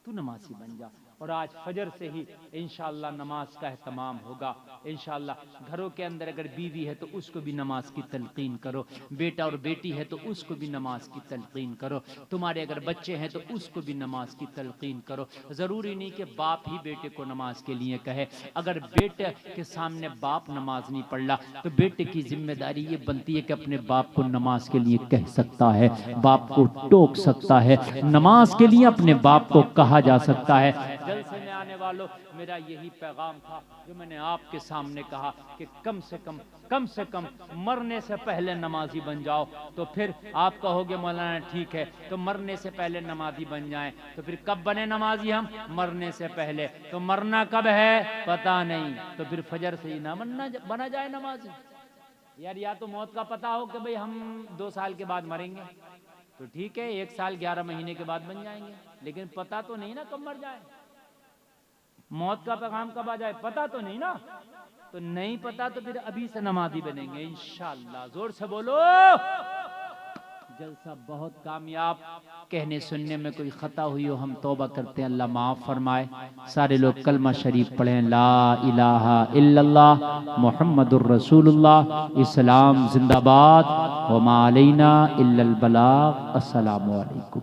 Speaker 3: तू नमाजी बन जा। और आज फजर से ही इंशाअल्लाह नमाज का एहतमाम होगा। इंशाअल्लाह घरों के अंदर अगर बीवी है तो उसको भी नमाज की तलकीन करो, बेटा और बेटी है तो उसको भी नमाज की तलकीन करो, तुम्हारे अगर बच्चे हैं तो उसको भी नमाज की तलकीन करो। ज़रूरी नहीं कि बाप ही बेटे को नमाज के लिए कहे। अगर बेटे के सामने बाप नमाज नहीं पढ़ रहा तो बेटे की जिम्मेदारी ये बनती है कि अपने बाप को नमाज के लिए कह सकता है, बाप को टोक सकता है, नमाज के लिए अपने बाप को कहा जा सकता है। जलसे में आने वालों, मेरा यही पैगाम था जो मैंने आपके सामने कहा कि कम से कम मरने से पहले नमाजी बन जाओ। तो फिर आप कहोगे मौलाना ठीक है, तो मरने से पहले नमाजी बन जाएं, तो फिर कब बने नमाजी हम? मरने से पहले। तो मरना कब है पता नहीं, तो फिर फजर से ही ना बना जाए नमाजी। यार या तो मौत का पता हो कि भाई हम 2 साल के बाद मरेंगे, तो ठीक है 1 साल 11 महीने के बाद बन जाएंगे, लेकिन पता तो नहीं ना कब मर जाए, मौत का पैगाम कब आ जाए पता तो नहीं ना। तो नहीं पता तो फिर अभी से नमाजी बनेंगे इंशाअल्लाह। जोर से बोलो। जलसा बहुत कामयाब। कहने सुनने में कोई खता हुई हो हम तौबा करते हैं, अल्लाह माफ फरमाए। सारे लोग कलमा शरीफ पढ़ें, ला इलाहा इल्लल्लाह मुहम्मदुर रसूलुल्लाह। इस्लाम जिंदाबाद, व मा अलैना इल्लल बलाग। अस्सलामु अलैकुम।